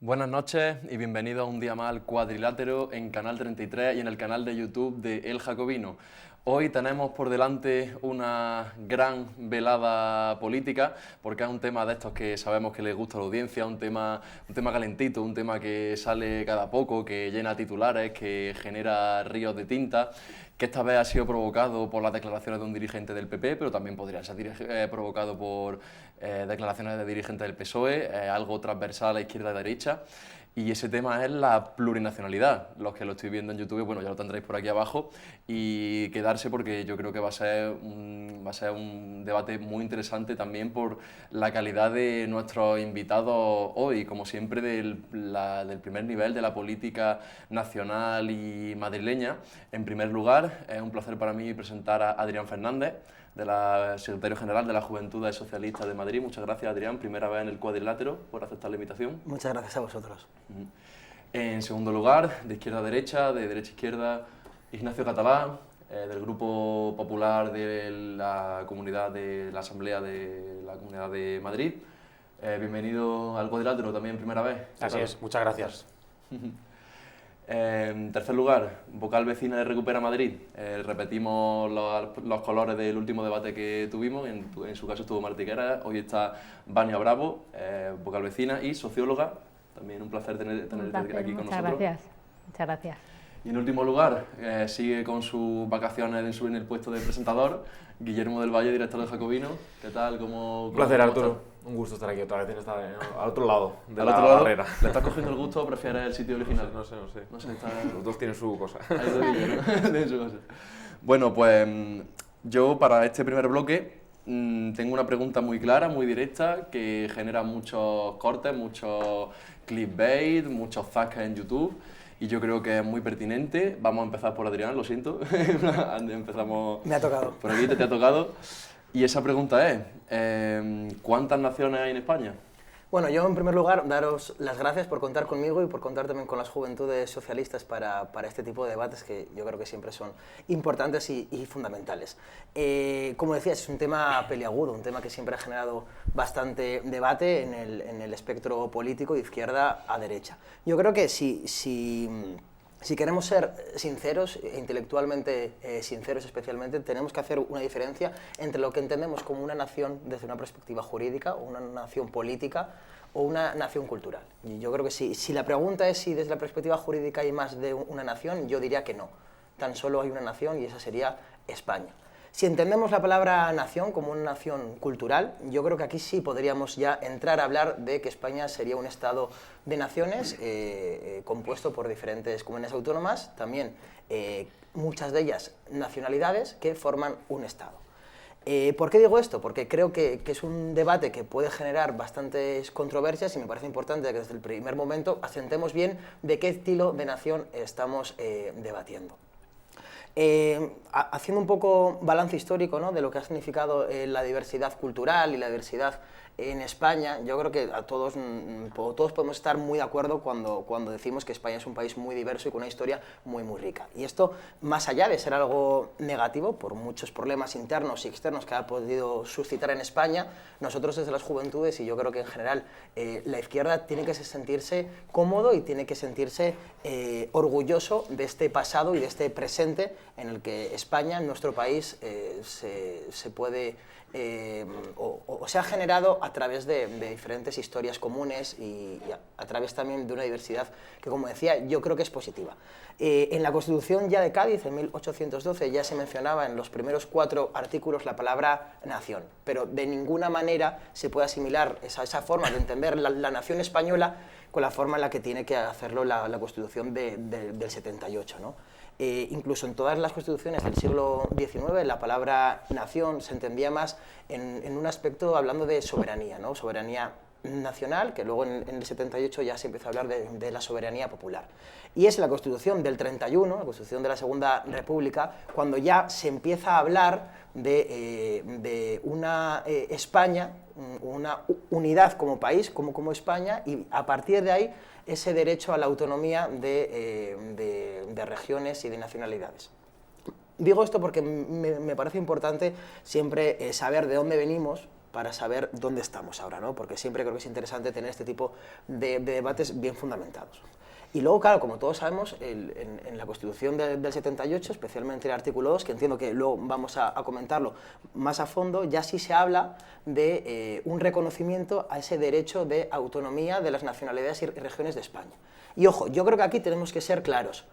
Buenas noches y bienvenidos a un día más al Cuadrilátero en Canal 33 y en el canal de YouTube de El Jacobino. Hoy tenemos por delante una gran velada política, porque es un tema de estos que sabemos que les gusta a la audiencia, un tema calentito, un tema que sale cada poco, que llena titulares, que genera ríos de tinta, que esta vez ha sido provocado por las declaraciones de un dirigente del PP, pero también podría ser provocado por declaraciones de dirigentes del PSOE, algo transversal a izquierda y derecha. Y ese tema es la plurinacionalidad. Los que lo estoy viendo en YouTube, bueno, ya lo tendréis por aquí abajo. Y quedarse porque yo creo que va a ser un debate muy interesante también por la calidad de nuestros invitados hoy, como siempre del primer nivel de la política nacional y madrileña. En primer lugar, es un placer para mí presentar a Adrián Fernández, secretario general de la Juventudes Socialistas de Madrid. Muchas gracias, Adrián, primera vez en el Cuadrilátero, por aceptar la invitación. Muchas gracias a vosotros. En segundo lugar, de izquierda a derecha, de derecha a izquierda, Ignacio Catalá, del Grupo Popular de la Comunidad de la Asamblea de la Comunidad de Madrid. Bienvenido al Cuadrilátero también, primera vez. Así es, muchas gracias. En tercer lugar, vocal vecina de Recupera Madrid. Repetimos los colores del último debate que tuvimos, en su caso estuvo Martí Guerra, hoy está Vania Bravo, vocal vecina y socióloga. También un placer tenerte aquí con nosotros. Muchas gracias. Y en último lugar, sigue con sus vacaciones en el puesto de presentador, Guillermo del Valle, director de Jacobino. ¿Qué tal? Un placer, Arturo. Un gusto estar aquí otra vez, al otro lado de la barrera. ¿Le estás cogiendo el gusto o prefieres el sitio original? No sé. Está... Los dos tienen su cosa. Tienen su cosa. Bueno, pues yo para este primer bloque tengo una pregunta muy clara, muy directa, que genera muchos cortes, muchos clickbait, muchos zascas en YouTube. Y yo creo que es muy pertinente. Vamos a empezar por Adrián, lo siento. Empezamos. Me ha tocado. Por aquí te ha tocado. Y esa pregunta es, ¿cuántas naciones hay en España? Bueno, yo en primer lugar daros las gracias por contar conmigo y por contar también con las Juventudes Socialistas para este tipo de debates que yo creo que siempre son importantes y fundamentales. Como decías, es un tema peliagudo, un tema que siempre ha generado bastante debate en el espectro político de izquierda a derecha. Yo creo que si queremos ser sinceros, intelectualmente sinceros especialmente, tenemos que hacer una diferencia entre lo que entendemos como una nación desde una perspectiva jurídica, o una nación política, o una nación cultural. Y yo creo que si la pregunta es si desde la perspectiva jurídica hay más de una nación, yo diría que no. Tan solo hay una nación y esa sería España. Si entendemos la palabra nación como una nación cultural, yo creo que aquí sí podríamos ya entrar a hablar de que España sería un estado de naciones compuesto por diferentes comunidades autónomas, también muchas de ellas nacionalidades que forman un estado. ¿Por qué digo esto? Porque creo que es un debate que puede generar bastantes controversias y me parece importante que desde el primer momento asentemos bien de qué estilo de nación estamos debatiendo. Haciendo un poco balance histórico, ¿no?, de lo que ha significado la diversidad cultural y la diversidad en España, yo creo que todos podemos estar muy de acuerdo cuando decimos que España es un país muy diverso y con una historia muy rica. Y esto, más allá de ser algo negativo, por muchos problemas internos y externos que ha podido suscitar en España, nosotros desde las Juventudes, y yo creo que en general la izquierda, tiene que sentirse cómodo y tiene que sentirse orgulloso de este pasado y de este presente en el que España, nuestro país, se puede o se ha generado a través de diferentes historias comunes y a través también de una diversidad que, como decía, yo creo que es positiva. En la Constitución ya de Cádiz, en 1812, ya se mencionaba en los primeros 4 artículos la palabra nación, pero de ninguna manera se puede asimilar esa forma de entender la nación española con la forma en la que tiene que hacerlo la Constitución del 78, ¿no? Incluso en todas las constituciones del siglo XIX la palabra nación se entendía más en un aspecto hablando de soberanía, ¿no? Soberanía nacional, que luego en el 78 ya se empezó a hablar de la soberanía popular. Y es la Constitución del 31, la Constitución de la Segunda República, cuando ya se empieza a hablar de una España, una unidad como país, como España, y a partir de ahí ese derecho a la autonomía de regiones y de nacionalidades. Digo esto porque me parece importante siempre saber de dónde venimos para saber dónde estamos ahora, ¿no? Porque siempre creo que es interesante tener este tipo de debates bien fundamentados. Y luego, claro, como todos sabemos, en la Constitución del 78, especialmente el artículo 2, que entiendo que luego vamos a comentarlo más a fondo, ya sí se habla de un reconocimiento a ese derecho de autonomía de las nacionalidades y regiones de España. Y ojo, yo creo que aquí tenemos que ser claros.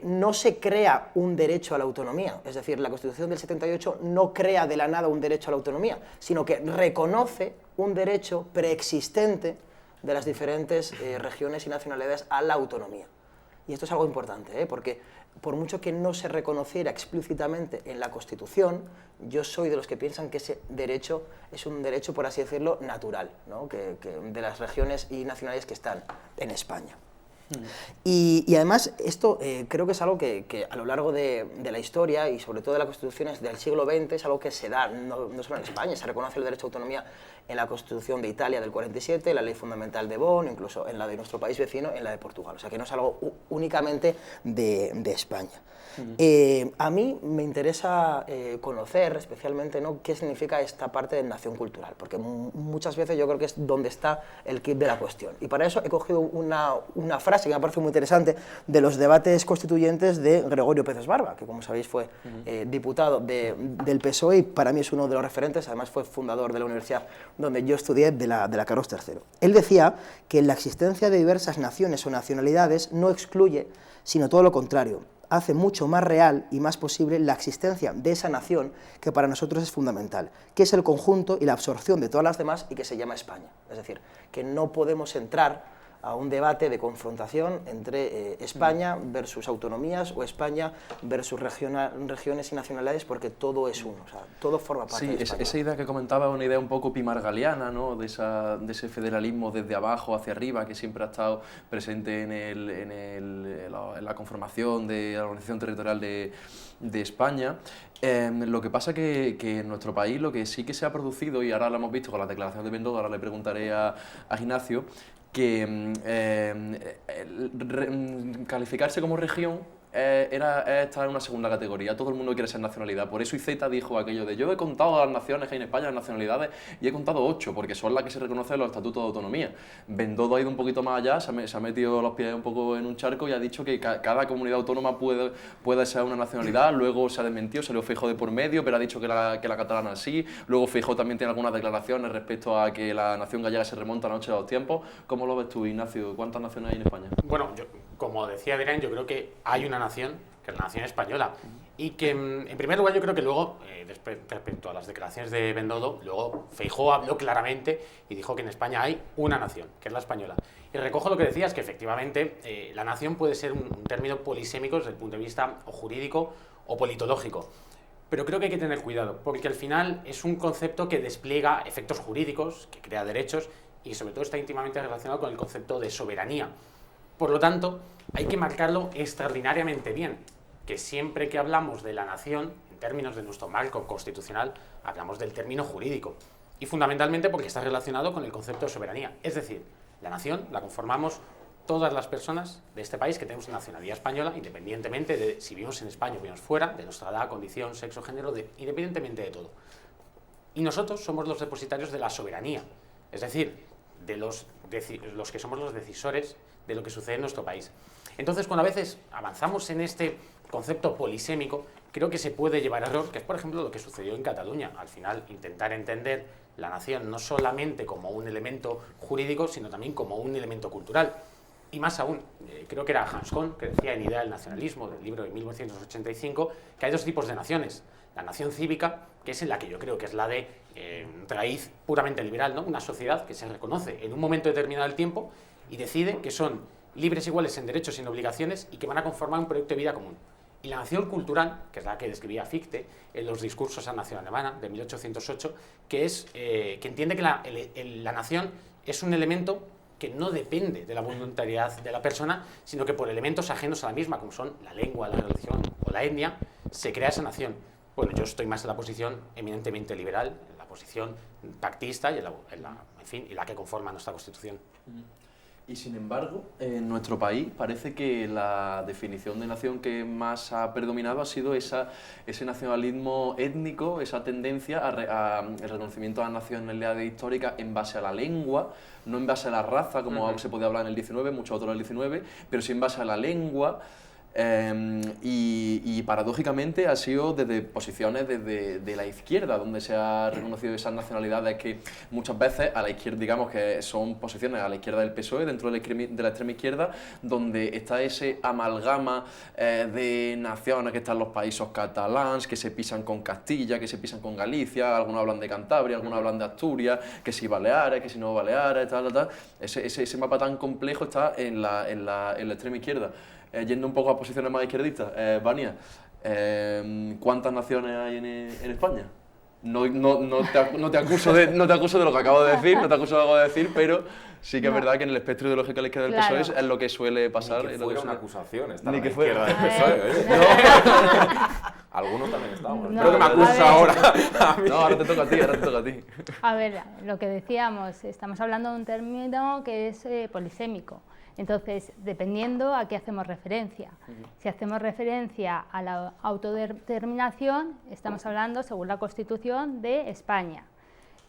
No se crea un derecho a la autonomía, es decir, la Constitución del 78 no crea de la nada un derecho a la autonomía, sino que reconoce un derecho preexistente de las diferentes regiones y nacionalidades a la autonomía. Y esto es algo importante, porque por mucho que no se reconociera explícitamente en la Constitución, yo soy de los que piensan que ese derecho es un derecho, por así decirlo, natural, ¿no? que de las regiones y nacionalidades que están en España. Y además esto creo que es algo que a lo largo de la historia y sobre todo de las constituciones del siglo XX es algo que se da, no solo en España, se reconoce el derecho a autonomía en la Constitución de Italia del 47, la Ley Fundamental de Bonn, incluso en la de nuestro país vecino, en la de Portugal, o sea que no es algo únicamente de España. A mí me interesa conocer especialmente, ¿no?, qué significa esta parte de nación cultural, porque muchas veces yo creo que es donde está el quid de la cuestión. Y para eso he cogido una frase que me parece muy interesante de los debates constituyentes de Gregorio Pérez Barba, que como sabéis fue diputado del PSOE y para mí es uno de los referentes, además fue fundador de la universidad donde yo estudié, de la Carlos III. Él decía que la existencia de diversas naciones o nacionalidades no excluye, sino todo lo contrario, hace mucho más real y más posible la existencia de esa nación que para nosotros es fundamental, que es el conjunto y la absorción de todas las demás y que se llama España. Es decir, que no podemos entrar a un debate de confrontación entre España versus autonomías o España versus regiones y nacionalidades, porque todo es uno, o sea, todo forma parte de España. Esa idea que comentaba es una idea un poco pimargaliana, ¿no?, de ese federalismo desde abajo hacia arriba que siempre ha estado presente en la conformación de la organización territorial de España. Lo que pasa que en nuestro país lo que sí que se ha producido, y ahora lo hemos visto con la declaración de Bendodo, ahora le preguntaré a Ignacio, que calificarse como región era estar en una segunda categoría. Todo el mundo quiere ser nacionalidad. Por eso IZ dijo aquello de: yo he contado las naciones que hay en España, las nacionalidades, y he contado 8, porque son las que se reconocen en los estatutos de autonomía. Bendodo ha ido un poquito más allá, se ha metido los pies un poco en un charco y ha dicho que cada comunidad autónoma puede ser una nacionalidad. Luego se ha desmentido, salió Feijóo de por medio, pero ha dicho que la catalana sí. Luego Feijóo también tiene algunas declaraciones respecto a que la nación gallega se remonta a la noche de los tiempos. ¿Cómo lo ves tú, Ignacio? ¿Cuántas naciones hay en España? Bueno, como decía Adrián, yo creo que hay una nación, que es la nación española, y que en primer lugar yo creo que luego, respecto a las declaraciones de Bendodo, luego Feijóo habló claramente y dijo que en España hay una nación, que es la española. Y recojo lo que decías, que efectivamente la nación puede ser un término polisémico desde el punto de vista o jurídico o politológico. Pero creo que hay que tener cuidado, porque al final es un concepto que despliega efectos jurídicos, que crea derechos y sobre todo está íntimamente relacionado con el concepto de soberanía. Por lo tanto, hay que marcarlo extraordinariamente bien, que siempre que hablamos de la nación, en términos de nuestro marco constitucional, hablamos del término jurídico. Y fundamentalmente porque está relacionado con el concepto de soberanía. Es decir, la nación la conformamos todas las personas de este país que tenemos nacionalidad española, independientemente de si vivimos en España o vivimos fuera, de nuestra edad, condición, sexo, género, independientemente de todo. Y nosotros somos los depositarios de la soberanía, es decir, de los que somos los decisores de lo que sucede en nuestro país. Entonces, cuando a veces avanzamos en este concepto polisémico, creo que se puede llevar a error, que es, por ejemplo, lo que sucedió en Cataluña. Al final, intentar entender la nación no solamente como un elemento jurídico, sino también como un elemento cultural. Y más aún, creo que era Hans Kohn, que decía en Idea del Nacionalismo, del libro de 1985, que hay dos tipos de naciones. La nación cívica, que es en la que yo creo que es la de raíz puramente liberal, ¿no? Una sociedad que se reconoce en un momento determinado del tiempo y decide que son libres iguales en derechos y en obligaciones y que van a conformar un proyecto de vida común. Y la nación cultural, que es la que describía Fichte en los discursos a la nación alemana de 1808, que entiende que la nación es un elemento que no depende de la voluntariedad de la persona, sino que por elementos ajenos a la misma, como son la lengua, la religión o la etnia, se crea esa nación. Bueno, yo estoy más en la posición eminentemente liberal, en la posición pactista y en la que conforma nuestra Constitución. Y sin embargo, en nuestro país parece que la definición de nación que más ha predominado ha sido ese nacionalismo étnico, esa tendencia el reconocimiento a la nacionalidad histórica en base a la lengua, no en base a la raza, como se podía hablar en el 19, muchos autores del 19, pero sí en base a la lengua. Y paradójicamente ha sido desde posiciones de la izquierda donde se ha reconocido esas nacionalidades que muchas veces a la izquierda, digamos que son posiciones a la izquierda del PSOE, dentro de la extrema izquierda, donde está ese amalgama de naciones que están los países catalanes, que se pisan con Castilla, que se pisan con Galicia, algunos hablan de Cantabria, algunos hablan de Asturias, que si Baleares, que si no Baleares, tal. Ese mapa tan complejo está en la extrema izquierda. Yendo un poco a posiciones más izquierdistas, Vania, ¿cuántas naciones hay en España? No te acuso de lo que acabo de decir, pero sí que es verdad que en el espectro ideológico de la izquierda del PSOE es lo que suele pasar. Ni que fuera una acusación, estar Ni a que la fuera. izquierda del PSOE, oye. Algunos también estamos. No, Creo que me a acusa ver. ahora a mí. No, ahora te toca a ti. A ver, lo que decíamos, estamos hablando de un término que es polisémico. Entonces, dependiendo a qué hacemos referencia. Si hacemos referencia a la autodeterminación, estamos hablando, según la Constitución, de España.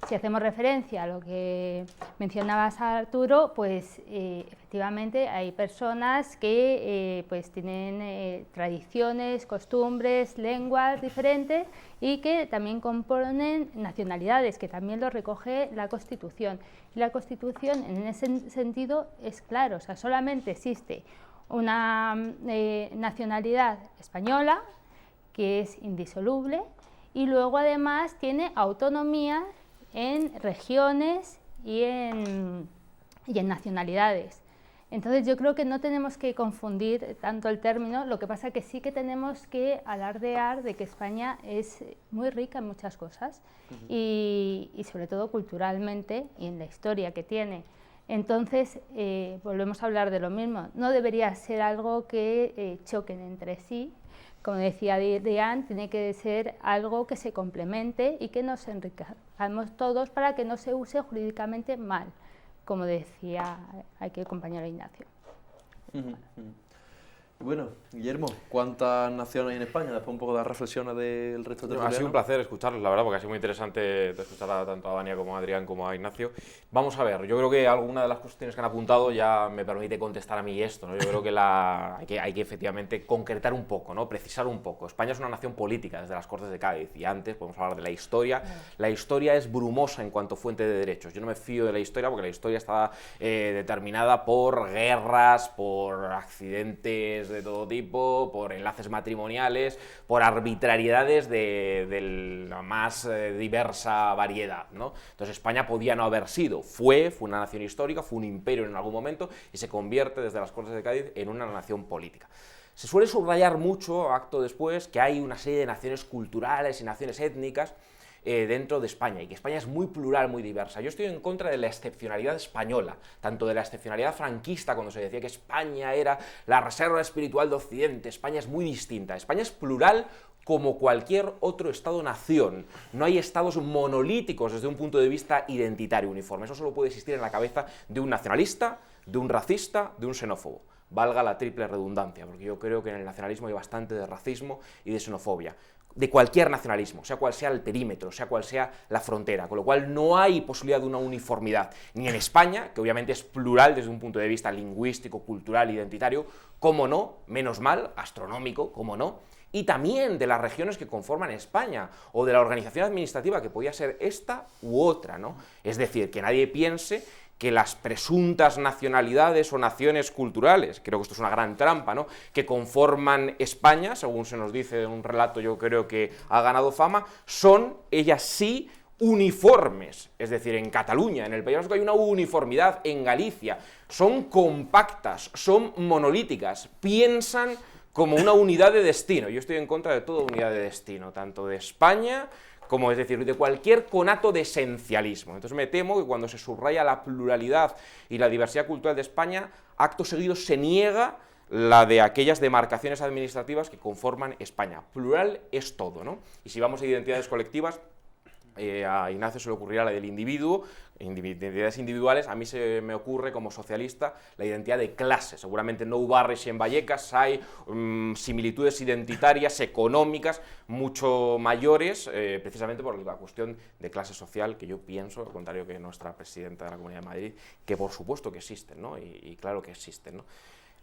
Si hacemos referencia a lo que mencionabas, Arturo, pues efectivamente hay personas que pues tienen tradiciones, costumbres, lenguas diferentes y que también componen nacionalidades, que también lo recoge la Constitución. Y la Constitución en ese sentido es claro, o sea, solamente existe una nacionalidad española que es indisoluble y luego además tiene autonomía en regiones y en nacionalidades. Entonces yo creo que no tenemos que confundir tanto el término, lo que pasa que sí que tenemos que alardear de que España es muy rica en muchas cosas y sobre todo culturalmente y en la historia que tiene. Entonces volvemos a hablar de lo mismo, no debería ser algo que choquen entre sí. Como decía Diane, tiene que ser algo que se complemente y que nos enriquezcamos todos para que no se use jurídicamente mal, como decía aquí el compañero Ignacio. Bueno, Guillermo, ¿cuántas naciones hay en España? Después un poco de reflexiones del resto de Ha sido un placer escucharlos, la verdad, porque ha sido muy interesante escuchar tanto a Vania como a Adrián como a Ignacio. Vamos a ver, yo creo que alguna de las cuestiones que han apuntado ya me permite contestar a mí esto, ¿no? Yo creo que hay que efectivamente concretar un poco, ¿no? Precisar un poco. España es una nación política desde las Cortes de Cádiz y antes podemos hablar de la historia. La historia es brumosa en cuanto a fuente de derechos. Yo no me fío de la historia porque la historia está determinada por guerras, por accidentes de todo tipo, por enlaces matrimoniales, por arbitrariedades de la más diversa variedad, ¿no? Entonces España podía no haber sido, fue una nación histórica, fue un imperio en algún momento y se convierte desde las Cortes de Cádiz en una nación política. Se suele subrayar mucho, acto después, que hay una serie de naciones culturales y naciones étnicas dentro de España, y que España es muy plural, muy diversa. Yo estoy en contra de la excepcionalidad española, tanto de la excepcionalidad franquista, cuando se decía que España era la reserva espiritual de Occidente. España es muy distinta. España es plural como cualquier otro Estado-nación. No hay estados monolíticos desde un punto de vista identitario uniforme. Eso solo puede existir en la cabeza de un nacionalista, de un racista, de un xenófobo. Valga la triple redundancia, porque yo creo que en el nacionalismo hay bastante de racismo y de xenofobia, de cualquier nacionalismo, sea cual sea el perímetro, sea cual sea la frontera, con lo cual no hay posibilidad de una uniformidad, ni en España, que obviamente es plural desde un punto de vista lingüístico, cultural, identitario, como no, menos mal, astronómico, como no, y también de las regiones que conforman España, o de la organización administrativa, que podía ser esta u otra, ¿no? Es decir, que nadie piense que las presuntas nacionalidades o naciones culturales, creo que esto es una gran trampa, ¿no?, que conforman España, según se nos dice en un relato yo creo que ha ganado fama, son ellas sí uniformes, es decir, en Cataluña, en el País Vasco hay una uniformidad, en Galicia, son compactas, son monolíticas, piensan como una unidad de destino. Yo estoy en contra de toda unidad de destino, tanto de España como, es decir, de cualquier conato de esencialismo. Entonces me temo que cuando se subraya la pluralidad y la diversidad cultural de España, acto seguido se niega la de aquellas demarcaciones administrativas que conforman España. Plural es todo, ¿no? Y si vamos a identidades colectivas, a Ignacio se le ocurrirá la del individuo, identidades individuales. A mí se me ocurre como socialista la identidad de clase. Seguramente no barris y en Vallecas hay similitudes identitarias, económicas, mucho mayores, precisamente por la cuestión de clase social, que yo pienso, al contrario que nuestra presidenta de la Comunidad de Madrid, que por supuesto que existen, ¿no? Y claro que existen, ¿no?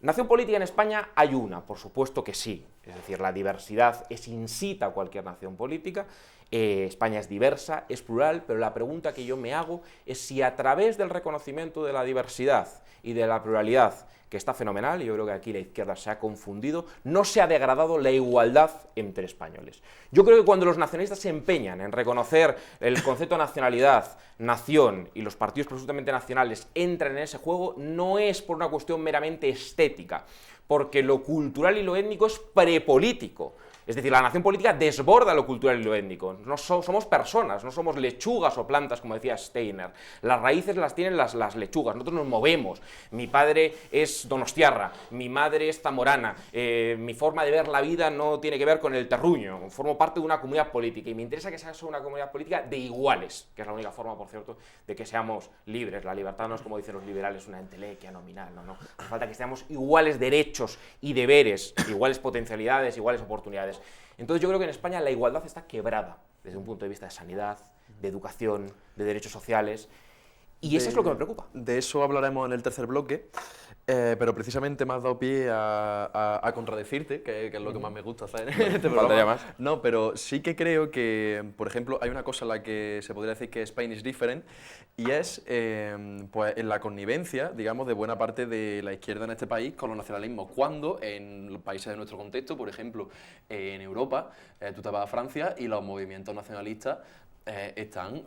¿Nación política en España? Hay una, por supuesto que sí. Es decir, la diversidad es insita a cualquier nación política. España es diversa, es plural, pero la pregunta que yo me hago es si a través del reconocimiento de la diversidad y de la pluralidad, que está fenomenal, y yo creo que aquí la izquierda se ha confundido, no se ha degradado la igualdad entre españoles. Yo creo que cuando los nacionalistas se empeñan en reconocer el concepto de nacionalidad, nación, y los partidos absolutamente nacionales entran en ese juego, no es por una cuestión meramente estética, porque lo cultural y lo étnico es prepolítico. Es decir, la nación política desborda lo cultural y lo étnico. No somos personas, no somos lechugas o plantas, como decía Steiner. Las raíces las tienen las lechugas, nosotros nos movemos. Mi padre es donostiarra, mi madre es zamorana, mi forma de ver la vida no tiene que ver con el terruño. Formo parte de una comunidad política y me interesa que sea una comunidad política de iguales, que es la única forma, por cierto, de que seamos libres. La libertad no es, como dicen los liberales, una entelequia nominal, no. Hace falta que seamos iguales derechos y deberes, iguales potencialidades, iguales oportunidades. Entonces yo creo que en España la igualdad está quebrada desde un punto de vista de sanidad, de educación, de derechos sociales, y eso es lo que me preocupa. De eso hablaremos en el tercer bloque, pero precisamente me has dado pie a contradecirte, que es lo que más me gusta hacer en este programa. Faltaría más. No, pero sí que creo que, por ejemplo, hay una cosa en la que se podría decir que Spain is different, y es pues, en la connivencia, digamos, de buena parte de la izquierda en este país con los nacionalismos, cuando en los países de nuestro contexto, por ejemplo, en Europa, tú te vas a Francia y los movimientos nacionalistas están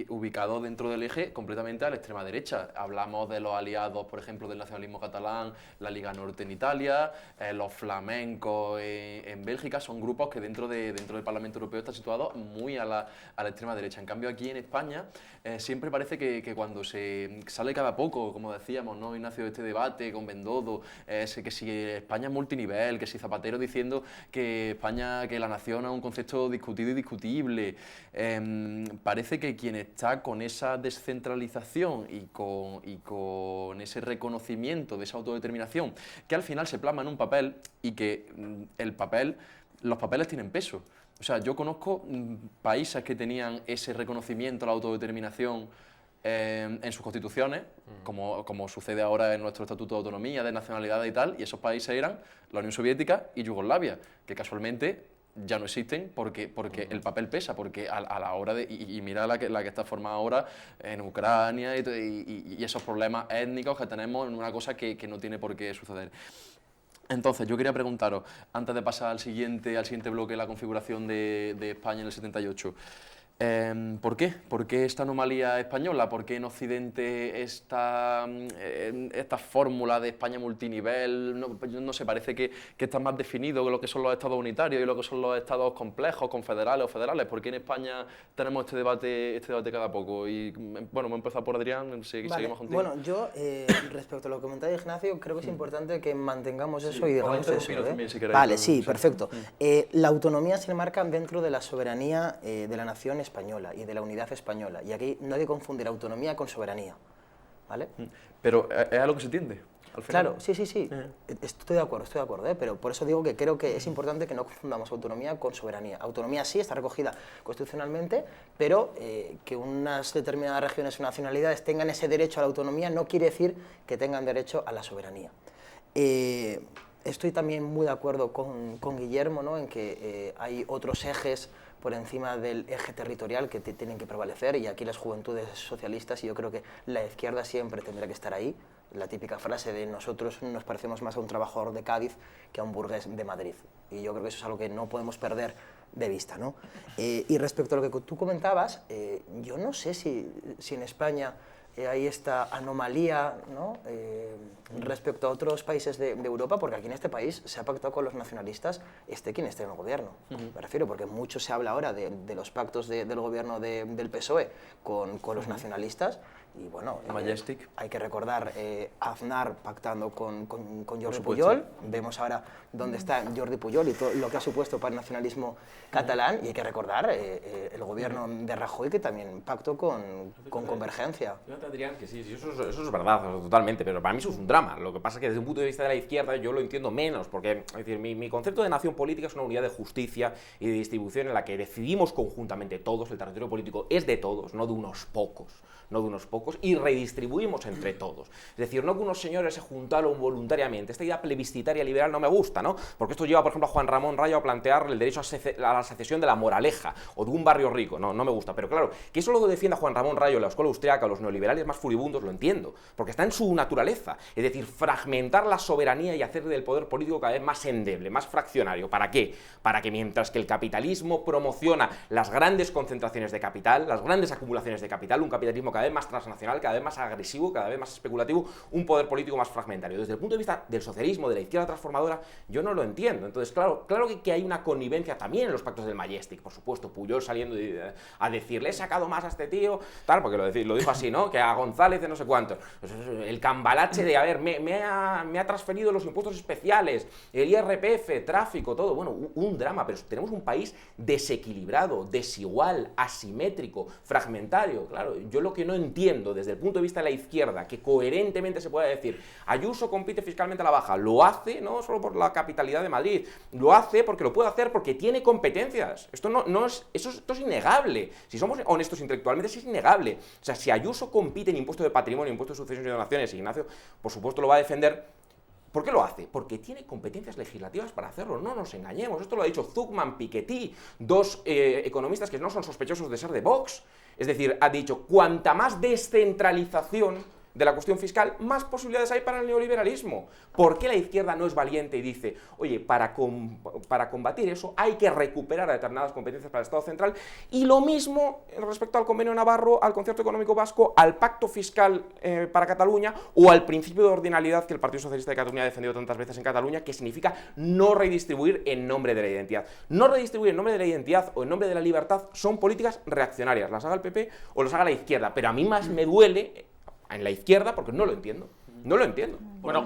ubicados dentro del eje completamente a la extrema derecha. Hablamos de los aliados, por ejemplo, del nacionalismo catalán, la Liga Norte en Italia, los flamencos en Bélgica, son grupos que dentro del Parlamento Europeo están situados muy a la extrema derecha. En cambio, aquí en España siempre parece que cuando se sale cada poco, como decíamos, ¿no, Ignacio, este debate con Bendodo, que si España es multinivel, que si Zapatero diciendo que España, que la nación es un concepto discutido y discutible, parece que quien está con esa descentralización y con ese reconocimiento de esa autodeterminación, que al final se plasma en un papel y que los papeles tienen peso. O sea, yo conozco países que tenían ese reconocimiento a la autodeterminación en sus constituciones, como sucede ahora en nuestro Estatuto de Autonomía, de Nacionalidad y tal, y esos países eran la Unión Soviética y Yugoslavia, que casualmente ya no existen porque el papel pesa, porque a la hora de... Y mira la que está formada ahora en Ucrania y esos problemas étnicos que tenemos en una cosa que no tiene por qué suceder. Entonces, yo quería preguntaros, antes de pasar al siguiente bloque, la configuración de España en el 78, ¿por qué? ¿Por qué esta anomalía española? ¿Por qué en Occidente esta fórmula de España multinivel? No sé, parece que está más definido que lo que son los estados unitarios y lo que son los estados complejos, confederales o federales. ¿Por qué en España tenemos este debate cada poco? Y bueno, vamos a empezar por Adrián, seguimos contigo. Bueno, yo respecto a lo que comentaba Ignacio, creo que es importante que mantengamos eso y digamos eso. También, si queréis, vale, sí, perfecto. La autonomía se enmarca dentro de la soberanía de la nación española y de la unidad española. Y aquí no hay que confundir autonomía con soberanía, ¿vale? Pero es a lo que se tiende, al final. Claro, sí. Estoy de acuerdo, pero por eso digo que creo que es importante que no confundamos autonomía con soberanía. Autonomía sí está recogida constitucionalmente, pero que unas determinadas regiones o nacionalidades tengan ese derecho a la autonomía no quiere decir que tengan derecho a la soberanía. Estoy también muy de acuerdo con Guillermo, ¿no?, en que hay otros ejes por encima del eje territorial que tienen que prevalecer, y aquí las juventudes socialistas, y yo creo que la izquierda siempre tendrá que estar ahí. La típica frase de nosotros nos parecemos más a un trabajador de Cádiz que a un burgués de Madrid, y yo creo que eso es algo que no podemos perder de vista, ¿no? Y respecto a lo que tú comentabas, yo no sé si en España hay esta anomalía, ¿no?, respecto a otros países de Europa, porque aquí en este país se ha pactado con los nacionalistas, esté quien esté en el gobierno. Me refiero, porque mucho se habla ahora de los pactos del gobierno del PSOE con los nacionalistas, Y bueno, Majestic. hay que recordar Aznar pactando con Jordi supuesto. Pujol. Vemos ahora dónde está Jordi Pujol y todo lo que ha supuesto para el nacionalismo catalán. Y hay que recordar el gobierno de Rajoy, que también pactó con Convergencia. Fíjate, Adrián, que sí, eso es verdad, totalmente, pero para mí eso es un drama. Lo que pasa es que desde un punto de vista de la izquierda yo lo entiendo menos, porque es decir, mi concepto de nación política es una unidad de justicia y de distribución en la que decidimos conjuntamente todos, el territorio político es de todos, no de unos pocos. Y redistribuimos entre todos. Es decir, no que unos señores se juntaron voluntariamente. Esta idea plebiscitaria liberal no me gusta, ¿no? Porque esto lleva, por ejemplo, a Juan Ramón Rayo a plantear el derecho a la secesión de la Moraleja o de un barrio rico. No me gusta. Pero claro, que eso lo defienda Juan Ramón Rayo, la escuela austriaca, los neoliberales más furibundos, lo entiendo. Porque está en su naturaleza. Es decir, fragmentar la soberanía y hacer del poder político cada vez más endeble, más fraccionario. ¿Para qué? Para que mientras que el capitalismo promociona las grandes concentraciones de capital, las grandes acumulaciones de capital, un capitalismo cada vez más transnacional, cada vez más agresivo, cada vez más especulativo, un poder político más fragmentario. Desde el punto de vista del socialismo, de la izquierda transformadora, yo no lo entiendo. Entonces, claro que hay una connivencia también en los pactos del Majestic, por supuesto, Pujol saliendo a decirle, he sacado más a este tío, tal, porque lo dijo así, ¿no? Que a González de no sé cuánto. El cambalache de, a ver, me ha transferido los impuestos especiales, el IRPF, tráfico, todo. Bueno, un drama, pero tenemos un país desequilibrado, desigual, asimétrico, fragmentario. Claro, yo lo que no entiendo desde el punto de vista de la izquierda, que coherentemente se pueda decir, Ayuso compite fiscalmente a la baja, lo hace no solo por la capitalidad de Madrid, lo hace porque lo puede hacer porque tiene competencias. Esto es innegable. Si somos honestos intelectualmente, es innegable. O sea, si Ayuso compite en impuesto de patrimonio, impuesto de sucesiones y donaciones, Ignacio, por supuesto lo va a defender. ¿Por qué lo hace? Porque tiene competencias legislativas para hacerlo, no nos engañemos. Esto lo ha dicho Zuckman, Piketty, dos economistas que no son sospechosos de ser de Vox. Es decir, ha dicho, cuanta más descentralización de la cuestión fiscal, más posibilidades hay para el neoliberalismo. ¿Por qué la izquierda no es valiente y dice, oye, para combatir eso hay que recuperar determinadas competencias para el Estado central? Y lo mismo respecto al convenio Navarro, al concierto económico vasco, al pacto fiscal para Cataluña o al principio de ordinalidad que el Partido Socialista de Cataluña ha defendido tantas veces en Cataluña, que significa no redistribuir en nombre de la identidad. No redistribuir en nombre de la identidad o en nombre de la libertad son políticas reaccionarias, las haga el PP o las haga la izquierda, pero a mí más me duele en la izquierda porque no lo entiendo. No lo entiendo. Bueno,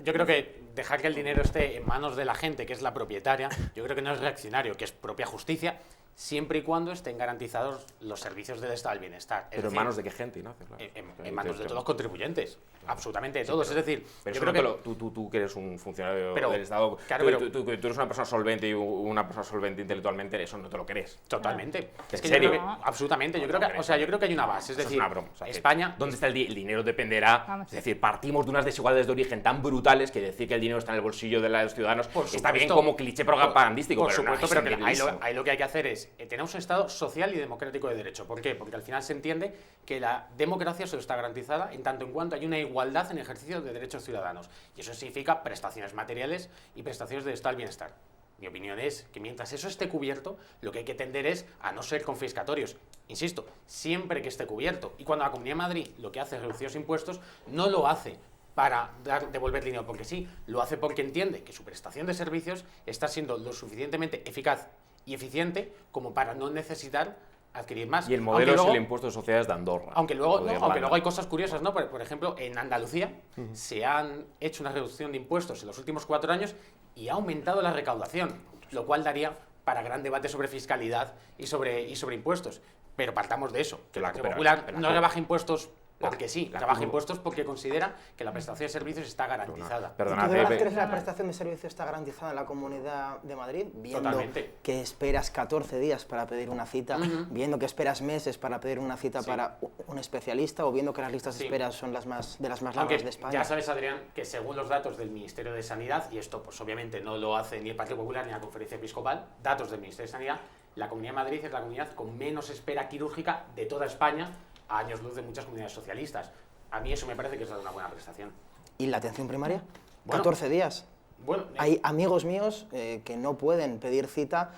yo creo que dejar que el dinero esté en manos de la gente, que es la propietaria, yo creo que no es reaccionario, que es propia justicia, siempre y cuando estén garantizados los servicios del Estado del Bienestar. ¿Pero en manos de qué gente, Ignacio? Claro. En manos de todos los contribuyentes, absolutamente de todos. Pero, es decir, pero yo creo que tú que eres un funcionario pero, del Estado, claro, tú eres una persona solvente y una persona solvente intelectualmente, eso no te lo crees. Totalmente. ¿En que serio? Yo creo que, absolutamente. Yo creo que hay una base. Es decir, una broma. O sea, España... ¿Dónde está el dinero? Dependerá. Es decir, partimos de unas desigualdades de origen tan brutales que decir que el dinero está en el bolsillo de los ciudadanos está bien como cliché propagandístico. Por supuesto, pero que ahí lo que hay que hacer es tenemos un Estado social y democrático de derecho. ¿Por qué? Porque al final se entiende que la democracia solo está garantizada en tanto en cuanto hay una igualdad en ejercicio de derechos ciudadanos. Y eso significa prestaciones materiales y prestaciones de Estado del Bienestar. Mi opinión es que mientras eso esté cubierto, lo que hay que tender es a no ser confiscatorios. Insisto, siempre que esté cubierto. Y cuando la Comunidad de Madrid lo que hace es reducir los impuestos, no lo hace para devolver dinero porque sí, lo hace porque entiende que su prestación de servicios está siendo lo suficientemente eficaz y eficiente como para no necesitar adquirir más. Y el modelo es el impuesto de sociedades de Andorra. Aunque luego hay cosas curiosas, ¿no? Por ejemplo, en Andalucía se han hecho una reducción de impuestos en los últimos 4 años y ha aumentado la recaudación, lo cual daría para gran debate sobre fiscalidad y sobre impuestos. Pero partamos de eso, que el Partido Popular no rebaja impuestos porque sí, trabaja impuestos porque considera que la prestación de servicios está garantizada. ¿Y tú de verdad crees que la prestación de servicios está garantizada en la Comunidad de Madrid? Viendo que esperas 14 días para pedir una cita, viendo que esperas meses para pedir una cita para un especialista o viendo que las listas de espera son de las más largas de España. Ya sabes, Adrián, que según los datos del Ministerio de Sanidad, y esto pues obviamente no lo hace ni el Partido Popular ni la Conferencia Episcopal, datos del Ministerio de Sanidad, la Comunidad de Madrid es la comunidad con menos espera quirúrgica de toda España, a años luz de muchas comunidades socialistas. A mí eso me parece que es una buena prestación. ¿Y la atención primaria? Bueno, 14 días. Bueno, hay amigos míos que no pueden pedir cita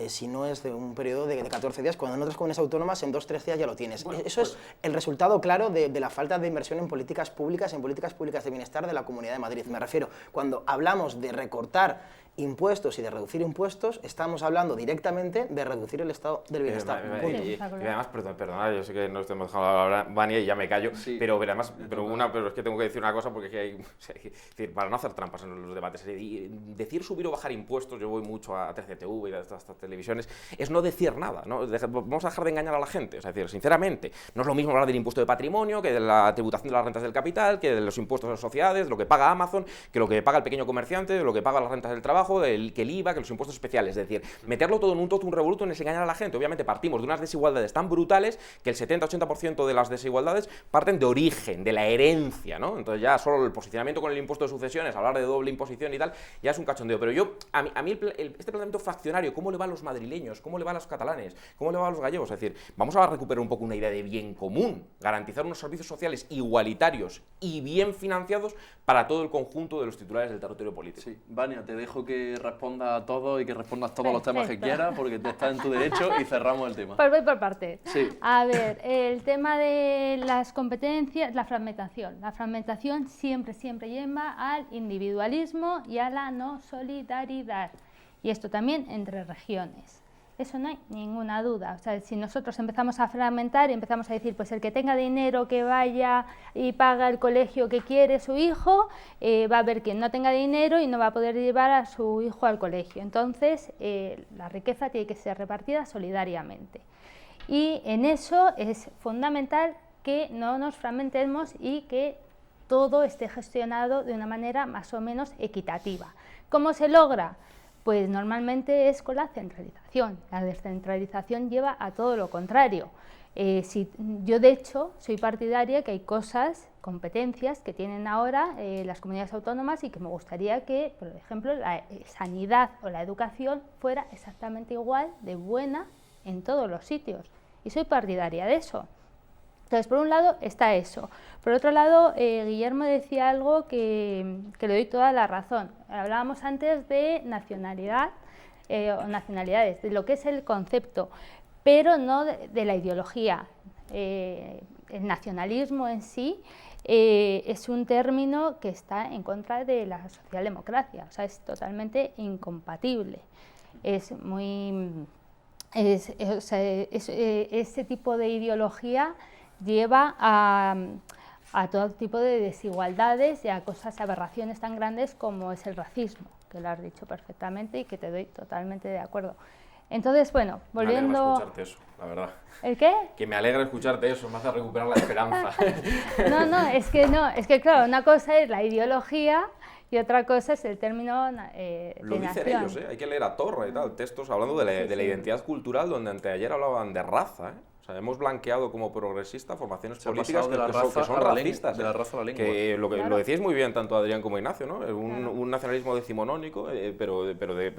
si no es de un periodo de 14 días, cuando en otras comunidades autónomas en 2 o 3 días ya lo tienes. Bueno, Eso es el resultado claro de la falta de inversión en políticas públicas de bienestar de la Comunidad de Madrid. Me refiero, cuando hablamos de recortar impuestos y de reducir impuestos, estamos hablando directamente de reducir el estado del bienestar. Y además, perdonad, yo sé que no estamos dejando hablar, Vania, y ya me callo, Sí. pero además, pero es que tengo que decir una cosa, porque es que hay, es decir, para no hacer trampas en los debates, decir subir o bajar impuestos, yo voy mucho a TCTV y a estas televisiones, es no decir nada, ¿no? Vamos a dejar de engañar a la gente, es decir, sinceramente, no es lo mismo hablar del impuesto de patrimonio, que de la tributación de las rentas del capital, que de los impuestos a las sociedades, de lo que paga Amazon, que lo que paga el pequeño comerciante, de lo que paga las rentas del trabajo, que el IVA, que los impuestos especiales, es decir, meterlo todo en un totum revolutum es engañar a la gente. Obviamente partimos de unas desigualdades tan brutales que el 70-80% de las desigualdades parten de origen, de la herencia, ¿no? Entonces ya solo el posicionamiento con el impuesto de sucesiones, hablar de doble imposición y tal, ya es un cachondeo. Pero yo, a mí este planteamiento fraccionario, ¿cómo le va a los madrileños? ¿Cómo le va a los catalanes? ¿Cómo le va a los gallegos? Es decir, vamos a recuperar un poco una idea de bien común, garantizar unos servicios sociales igualitarios y bien financiados para todo el conjunto de los titulares del territorio político. Sí, Vania, te dejo que responda a todo y que respondas todos los temas que Perfecto. quieras, porque te estás en tu derecho y cerramos el tema. Pues voy por partes. Sí. A ver, el tema de las competencias, la fragmentación. La fragmentación siempre lleva al individualismo y a la no solidaridad. Y esto también entre regiones. Eso no hay ninguna duda. O sea, si nosotros empezamos a fragmentar y empezamos a decir, pues el que tenga dinero que vaya y paga el colegio que quiere su hijo, va a haber quien no tenga dinero y no va a poder llevar a su hijo al colegio. Entonces, la riqueza tiene que ser repartida solidariamente. Y en eso es fundamental que no nos fragmentemos y que todo esté gestionado de una manera más o menos equitativa. ¿Cómo se logra? Pues normalmente es con la centralización. La descentralización lleva a todo lo contrario. Yo, de hecho, soy partidaria que hay cosas, competencias que tienen ahora las comunidades autónomas y que me gustaría que, por ejemplo, la sanidad o la educación fuera exactamente igual de buena en todos los sitios. Y soy partidaria de eso. Entonces, por un lado está eso. Por otro lado, Guillermo decía algo que le doy toda la razón. Hablábamos antes de nacionalidad o nacionalidades, de lo que es el concepto, pero no de la ideología. El nacionalismo en sí es un término que está en contra de la socialdemocracia, o sea, es totalmente incompatible. Ese tipo de ideología lleva a todo tipo de desigualdades y a cosas, aberraciones tan grandes como es el racismo, que lo has dicho perfectamente y que te doy totalmente de acuerdo. Entonces, bueno, volviendo... Me alegra escucharte eso, la verdad. ¿El qué? Que me alegra escucharte eso, me hace recuperar la esperanza. No, es que claro, una cosa es la ideología y otra cosa es el término de Lo dicen nación. ellos, hay que leer a Torre y tal, textos hablando de la identidad cultural, donde anteayer hablaban de raza, O sea, hemos blanqueado como progresista formaciones Se ha políticas pasado de la que raza son a la racistas. de la raza a la lengua. Que Claro. lo decíais muy bien tanto Adrián como Ignacio, ¿no? Un nacionalismo decimonónico, pero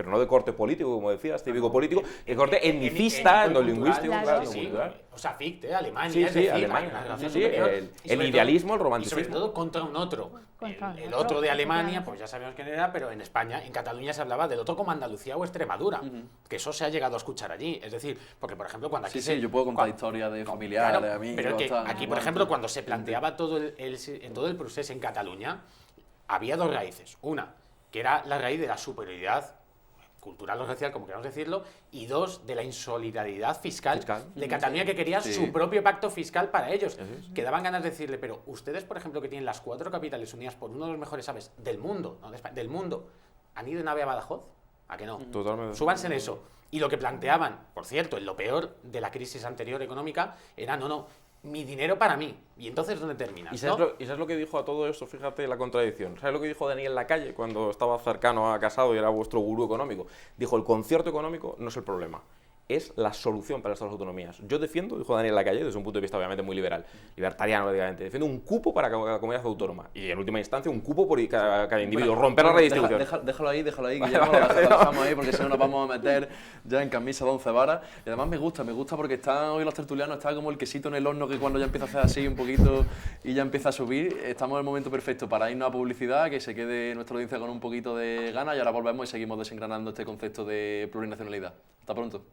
no de corte político, como decías, cívico político, de corte etnicista, endolingüístico, Claro. claro, Sí, cultural. o sea, Fichte, Alemania, Sí, es sí, decir, Alemania. hay una relación Sí, sí, superior. el Y sobre idealismo, el todo- romanticismo. Y sobre todo contra un otro. Contra un El otro, otro de Alemania, efectivamente. pues ya sabemos quién era, pero en España, en Cataluña se hablaba del otro como Andalucía o Extremadura, que eso se ha llegado a escuchar allí. Es decir, porque por ejemplo, cuando aquí Sí, yo puedo contar historias de familiares, de amigos. pero que tal, aquí, ¿no? por ejemplo, cuando se planteaba todo todo el proceso en Cataluña, había dos raíces. Una, que era la raíz de la superioridad cultural o social, como queramos decirlo, y dos, de la insolidaridad fiscal, de Cataluña, que quería Sí. su propio pacto fiscal para ellos. Que daban ganas de decirle, pero ustedes, por ejemplo, que tienen las 4 capitales unidas por uno de los mejores aves del mundo, no de España, del mundo, ¿han ido en ave a Badajoz? ¿A que no? Totalmente. Súbanse en eso. Y lo que planteaban, por cierto, en lo peor de la crisis anterior económica, era, no, mi dinero para mí. ¿Y entonces dónde terminas? ¿Y sabes, ¿no? y sabes lo que dijo a todo esto? Fíjate la contradicción. ¿Sabes lo que dijo Daniel Lacalle cuando estaba cercano a Casado y era vuestro gurú económico? Dijo, el concierto económico no es el problema, es la solución para estas autonomías. Yo defiendo, dijo Daniel Lacalle, desde un punto de vista obviamente muy liberal, libertariano, obviamente, defiendo un cupo para cada comunidad autónoma y en última instancia un cupo por cada individuo, romper la redistribución. Déjalo ahí, Guillermo, lo dejamos ahí porque si no nos vamos a meter ya en camisa de 11 varas. Y además me gusta porque están hoy los tertulianos, está como el quesito en el horno que cuando ya empieza a hacer así un poquito y ya empieza a subir, estamos en el momento perfecto para irnos a publicidad, que se quede nuestra audiencia con un poquito de ganas y ahora volvemos y seguimos desengranando este concepto de plurinacionalidad. Hasta pronto.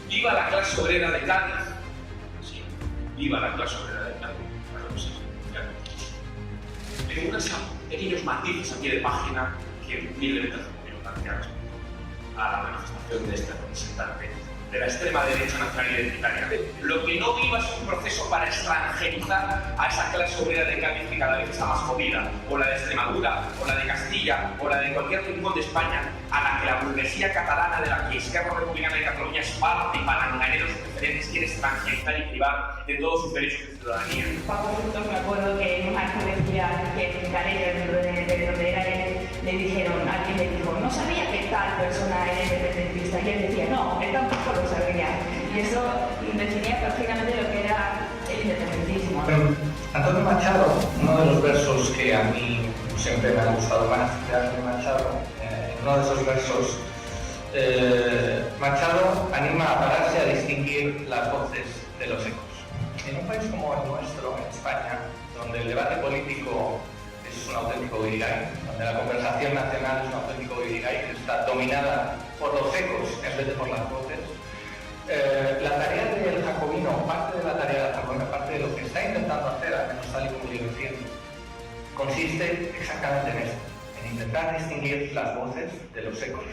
Viva la clase obrera de Cádiz. Sí, viva la clase obrera de Cádiz. Claro que sí, tengo unos pequeños matices aquí de página que humildemente quiero plantear a la manifestación de este representante de la extrema derecha nacional identitaria. Lo que no viva es un proceso para extranjerizar a esa clase obrera de Cádiz que cada vez está más jodida, o la de Extremadura, o la de Castilla, o la de cualquier rincón de España, a la que la burguesía catalana de la que Esquerra Republicana de Cataluña es parte y palanganero de sus preferentes quiere extranjerizar y privar de todos sus derechos de ciudadanía. Paco Juntos, me acuerdo que en una conferencia que en Calella, de donde era él, le dijeron, alguien le dijo, no sabía que tal persona era independentista, y él decía, no, él tampoco lo sabía. Y eso definía perfectamente lo que era el independentismo. Pero Antonio Machado, uno de los versos que a mí siempre me ha gustado más de Antonio Machado, en uno de esos versos, Machado anima a pararse a distinguir las voces de los ecos. En un país como el nuestro, en España, donde el debate político es un auténtico guirigay, donde la conversación nacional es un auténtico guirigay que está dominada por los ecos en vez de por las voces, la tarea del jacobino, parte de la tarea del jacobino, parte de lo que está intentando hacer, al menos tal y como yo lo entiendo, consiste exactamente en esto, en intentar distinguir las voces de los ecos.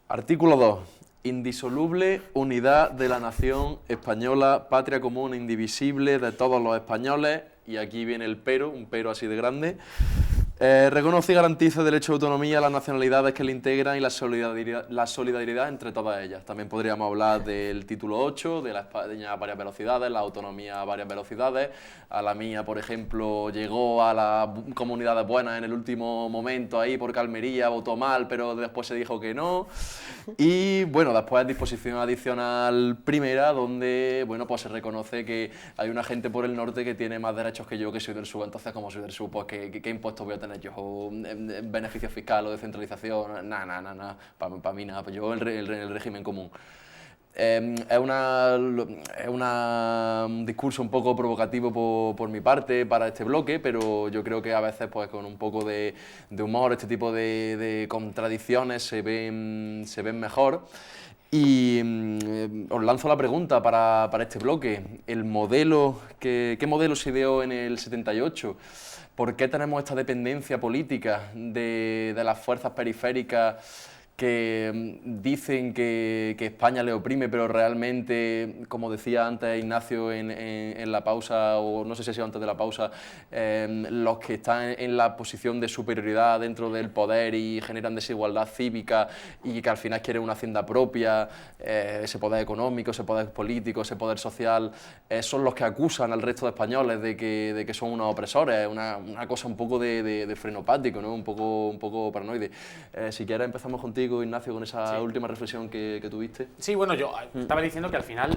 Artículo 2. Indisoluble unidad de la nación española, patria común e indivisible de todos los españoles, y aquí viene el pero, un pero así de grande. Reconoce y garantiza el derecho de autonomía a las nacionalidades que le integran y la solidaridad entre todas ellas. También podríamos hablar del título 8, de la España a varias velocidades, la autonomía a varias velocidades. A la mía, por ejemplo, llegó a las comunidades buenas en el último momento ahí porque Almería votó mal, pero después se dijo que no. Y bueno, después disposición adicional primera, donde bueno, pues se reconoce que hay una gente por el norte que tiene más derechos que yo, que soy del sur. Entonces, como soy del sur, pues ¿qué impuestos voy a tener yo? O beneficio fiscal o descentralización, nada, para mí nada, pues yo el régimen común. Es un discurso un poco provocativo por mi parte para este bloque, pero yo creo que a veces pues con un poco de humor este tipo de contradicciones se ven mejor. Y os lanzo la pregunta para este bloque. ¿Qué modelo se ideó en el 78? ¿Por qué tenemos esta dependencia política de las fuerzas periféricas que dicen que España le oprime, pero realmente, como decía antes Ignacio en la pausa, o no sé si ha sido antes de la pausa, los que están en la posición de superioridad dentro del poder y generan desigualdad cívica y que al final quieren una hacienda propia, ese poder económico, ese poder político, ese poder social, son los que acusan al resto de españoles de que son unos opresores, una cosa un poco de frenopático, ¿no? un poco paranoide. Si quieres empezamos contigo, Ignacio, con esa última reflexión que tuviste. Sí, bueno, yo estaba diciendo que al final,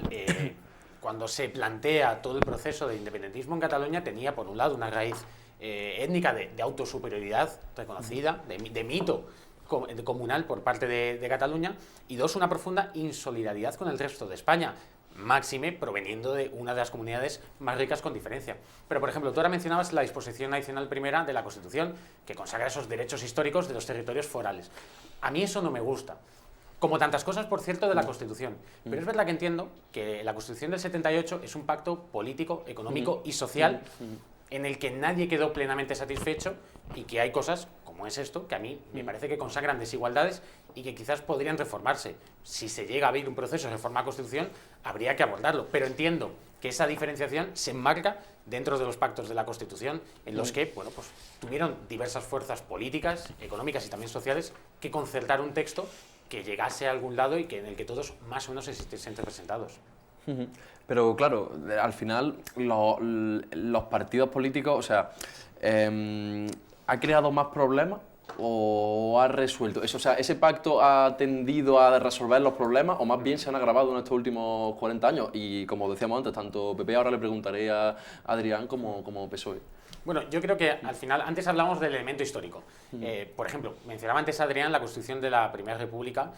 cuando se plantea todo el proceso de independentismo en Cataluña, tenía por un lado una raíz étnica de autosuperioridad reconocida, de mito comunal por parte de Cataluña, y dos, una profunda insolidaridad con el resto de España, máxime proveniendo de una de las comunidades más ricas con diferencia. Pero, por ejemplo, tú ahora mencionabas la disposición adicional primera de la Constitución, que consagra esos derechos históricos de los territorios forales. A mí eso no me gusta. Como tantas cosas, por cierto, de la Constitución. Pero es verdad que entiendo que la Constitución del 78 es un pacto político, económico y social en el que nadie quedó plenamente satisfecho y que hay cosas, como es esto, que a mí me parece que consagran desigualdades y que quizás podrían reformarse. Si se llega a abrir un proceso de reforma de la Constitución, habría que abordarlo. Pero entiendo que esa diferenciación se enmarca dentro de los pactos de la Constitución, en los que, bueno, pues tuvieron diversas fuerzas políticas, económicas y también sociales que concertar un texto que llegase a algún lado y que en el que todos más o menos estuviesen representados. Pero claro, al final los partidos políticos, o sea, ¿ha creado más problemas o ha resuelto eso? O sea, ¿ese pacto ha tendido a resolver los problemas o más bien se han agravado en estos últimos 40 años? Y como decíamos antes, tanto PP, ahora le preguntaré a Adrián, como PSOE. Bueno, yo creo que al final, antes hablamos del elemento histórico. Por ejemplo, mencionaba antes Adrián la Constitución de la Primera República.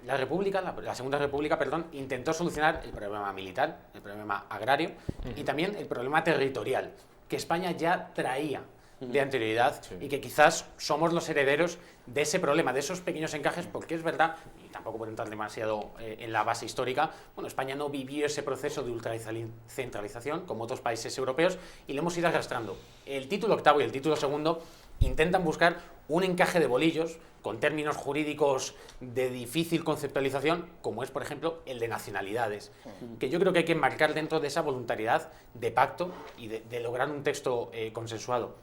La Segunda República, perdón, intentó solucionar el problema militar, el problema agrario y también el problema territorial, que España ya traía de anterioridad y que quizás somos los herederos de ese problema, de esos pequeños encajes, porque es verdad, y tampoco por entrar demasiado en la base histórica, bueno, España no vivió ese proceso de ultracentralización como otros países europeos y lo hemos ido arrastrando. El título octavo y el título segundo intentan buscar un encaje de bolillos con términos jurídicos de difícil conceptualización, como es, por ejemplo, el de nacionalidades, que yo creo que hay que enmarcar dentro de esa voluntariedad de pacto y de lograr un texto consensuado.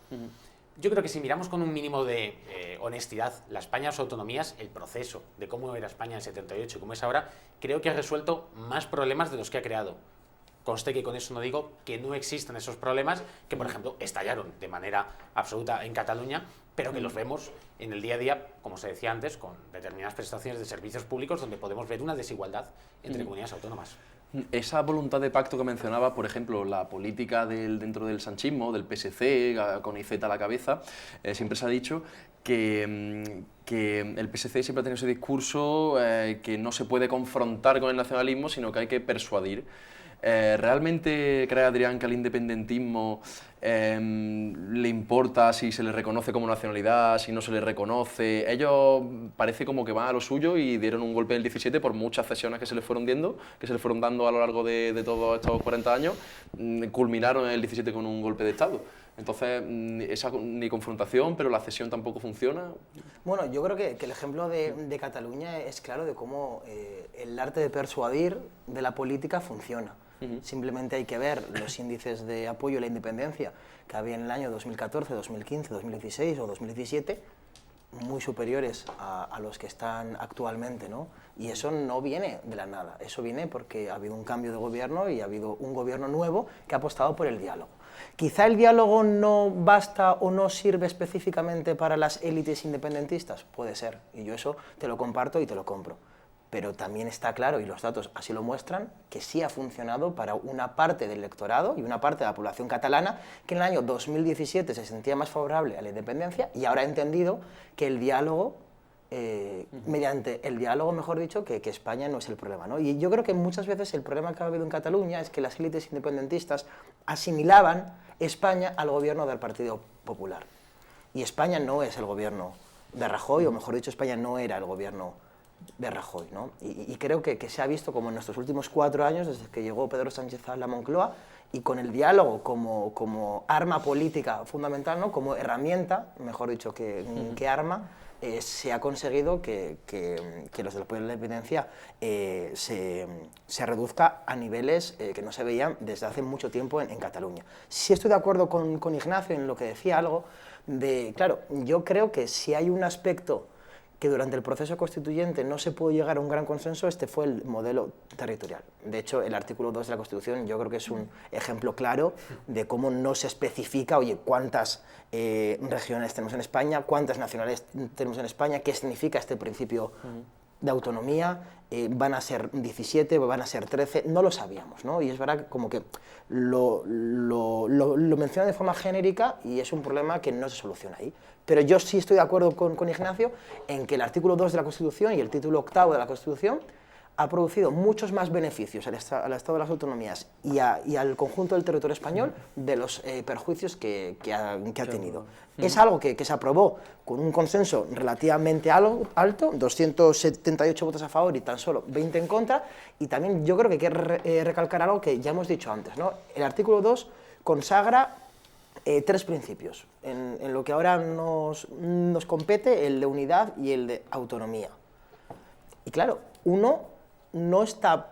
Yo creo que si miramos con un mínimo de honestidad la España, sus autonomías, el proceso de cómo era España en el 78 y cómo es ahora, creo que ha resuelto más problemas de los que ha creado. Conste que con eso no digo que no existan esos problemas que, por ejemplo, estallaron de manera absoluta en Cataluña, pero que los vemos en el día a día, como se decía antes, con determinadas prestaciones de servicios públicos donde podemos ver una desigualdad entre comunidades autónomas. Esa voluntad de pacto que mencionaba, por ejemplo, la política dentro del sanchismo, del PSC, con Iceta a la cabeza, siempre se ha dicho que el PSC siempre ha tenido ese discurso que no se puede confrontar con el nacionalismo, sino que hay que persuadir. ¿Realmente cree Adrián que al independentismo le importa si se le reconoce como nacionalidad, si no se le reconoce? Ellos parece como que van a lo suyo y dieron un golpe en el 17 por muchas cesiones que se les fueron dando a lo largo de todos estos 40 años, culminaron en el 17 con un golpe de Estado. Entonces, esa ni confrontación, pero la cesión tampoco funciona. Bueno, yo creo que el ejemplo de Cataluña es claro de cómo el arte de persuadir de la política funciona. Simplemente hay que ver los índices de apoyo a la independencia que había en el año 2014, 2015, 2016 o 2017, muy superiores a los que están actualmente, ¿no? Y eso no viene de la nada, eso viene porque ha habido un cambio de gobierno y ha habido un gobierno nuevo que ha apostado por el diálogo. Quizá el diálogo no basta o no sirve específicamente para las élites independentistas, puede ser, y yo eso te lo comparto y te lo compro. Pero también está claro, y los datos así lo muestran, que sí ha funcionado para una parte del electorado y una parte de la población catalana que en el año 2017 se sentía más favorable a la independencia y ahora ha entendido que el diálogo, mediante el diálogo, mejor dicho, que España no es el problema, ¿no? Y yo creo que muchas veces el problema que ha habido en Cataluña es que las élites independentistas asimilaban España al gobierno del Partido Popular. Y España no es el gobierno de Rajoy, o mejor dicho, España no era el gobierno de Rajoy, ¿no? Y creo que se ha visto como en estos últimos 4 años, desde que llegó Pedro Sánchez a la Moncloa, y con el diálogo como arma política fundamental, ¿no? Como herramienta, mejor dicho, que arma, se ha conseguido que los del apoyo a la independencia se reduzca a niveles que no se veían desde hace mucho tiempo en Cataluña. Sí estoy de acuerdo con Ignacio en lo que decía algo de, claro, yo creo que si hay un aspecto que durante el proceso constituyente no se pudo llegar a un gran consenso, este fue el modelo territorial. De hecho, el artículo 2 de la Constitución yo creo que es un ejemplo claro de cómo no se especifica, oye, cuántas regiones tenemos en España, cuántas nacionalidades tenemos en España, qué significa este principio de autonomía van a ser 17, van a ser 13, no lo sabíamos, ¿no? Y es verdad que como que lo menciona de forma genérica y es un problema que no se soluciona ahí. Pero yo sí estoy de acuerdo con Ignacio en que el artículo 2 de la Constitución y el título 8 de la Constitución ha producido muchos más beneficios al Estado de las Autonomías y al conjunto del territorio español de los perjuicios que ha tenido. Es algo que se aprobó con un consenso relativamente alto, 278 votos a favor y tan solo 20 en contra, y también yo creo que hay que recalcar algo que ya hemos dicho antes, ¿no? El artículo 2 consagra 3 principios, en lo que ahora nos compete, el de unidad y el de autonomía. Y claro, uno no está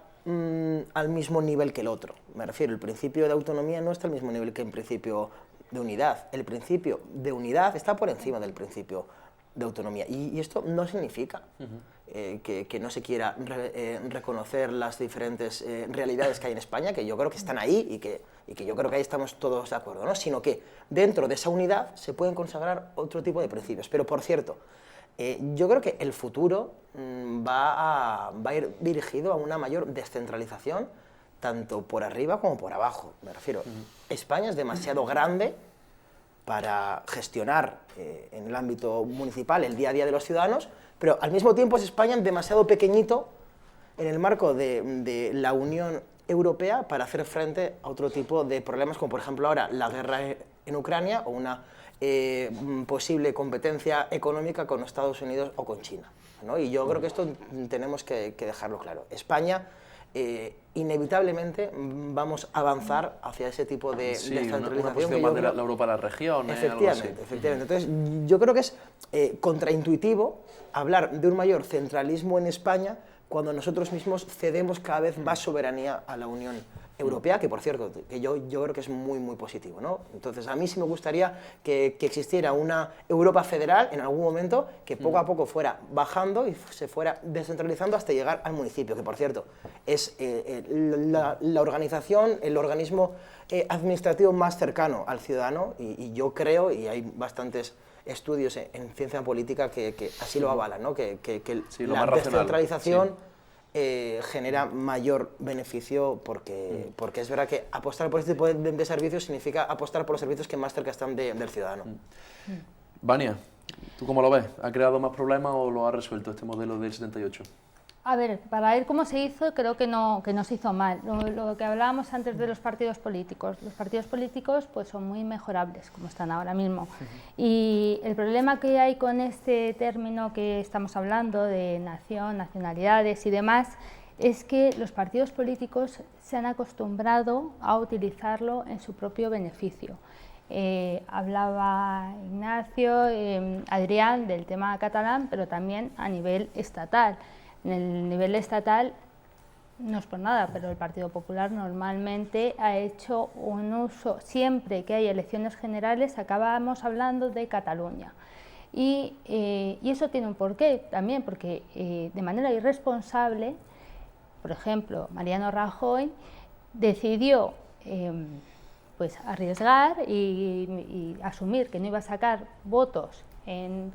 al mismo nivel que el otro. Me refiero, el principio de autonomía no está al mismo nivel que el principio de unidad. El principio de unidad está por encima del principio de autonomía. Y esto no significa que no se quiera reconocer las diferentes realidades que hay en España, que yo creo que están ahí y que yo creo que ahí estamos todos de acuerdo, ¿no? Sino que dentro de esa unidad se pueden consagrar otro tipo de principios. Pero, por cierto, yo creo que el futuro va a ir dirigido a una mayor descentralización, tanto por arriba como por abajo. Me refiero, España es demasiado grande para gestionar en el ámbito municipal el día a día de los ciudadanos, pero al mismo tiempo es España demasiado pequeñito en el marco de la Unión Europea para hacer frente a otro tipo de problemas, como por ejemplo ahora la guerra en Ucrania o una posible competencia económica con Estados Unidos o con China, ¿no? Y yo creo que esto tenemos que dejarlo claro. España, inevitablemente, vamos a avanzar hacia ese tipo de descentralización. Una posición más de la Europa de las regiones, efectivamente, algo así. Efectivamente. Entonces, yo creo que es contraintuitivo hablar de un mayor centralismo en España cuando nosotros mismos cedemos cada vez más soberanía a la Unión Europea, que por cierto, que yo creo que es muy, muy positivo, ¿no? Entonces, a mí sí me gustaría que existiera una Europa federal en algún momento que poco a poco fuera bajando y se fuera descentralizando hasta llegar al municipio, que por cierto es la organización, el organismo administrativo más cercano al ciudadano, y yo creo, y hay bastantes estudios en ciencia política que así lo avalan, ¿no? Que la descentralización genera mayor beneficio porque es verdad que apostar por este tipo de servicios significa apostar por los servicios que más cerca están del ciudadano. Vania, ¿tú cómo lo ves? ¿Ha creado más problemas o lo ha resuelto este modelo del 78? A ver, para ver cómo se hizo, creo que no se hizo mal. Lo que hablábamos antes de los partidos políticos pues son muy mejorables, como están ahora mismo. Y el problema que hay con este término que estamos hablando de nación, nacionalidades y demás, es que los partidos políticos se han acostumbrado a utilizarlo en su propio beneficio. Hablaba Ignacio, Adrián, del tema catalán, pero también a nivel estatal. En el nivel estatal, no es por nada, pero el Partido Popular normalmente ha hecho un uso, siempre que hay elecciones generales acabamos hablando de Cataluña. Y eso tiene un porqué también, porque de manera irresponsable, por ejemplo, Mariano Rajoy decidió pues arriesgar y asumir que no iba a sacar votos en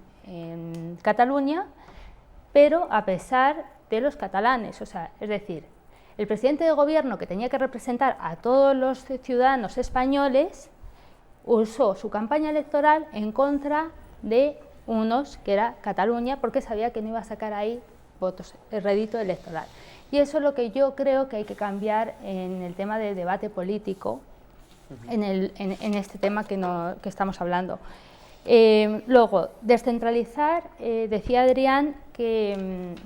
Cataluña, pero a pesar de los catalanes, o sea, es decir, el presidente de gobierno, que tenía que representar a todos los ciudadanos españoles, usó su campaña electoral en contra de unos, que era Cataluña, porque sabía que no iba a sacar ahí votos, el rédito electoral. Y eso es lo que yo creo que hay que cambiar en el tema del debate político, en este tema que estamos hablando. Luego, descentralizar, decía Adrián que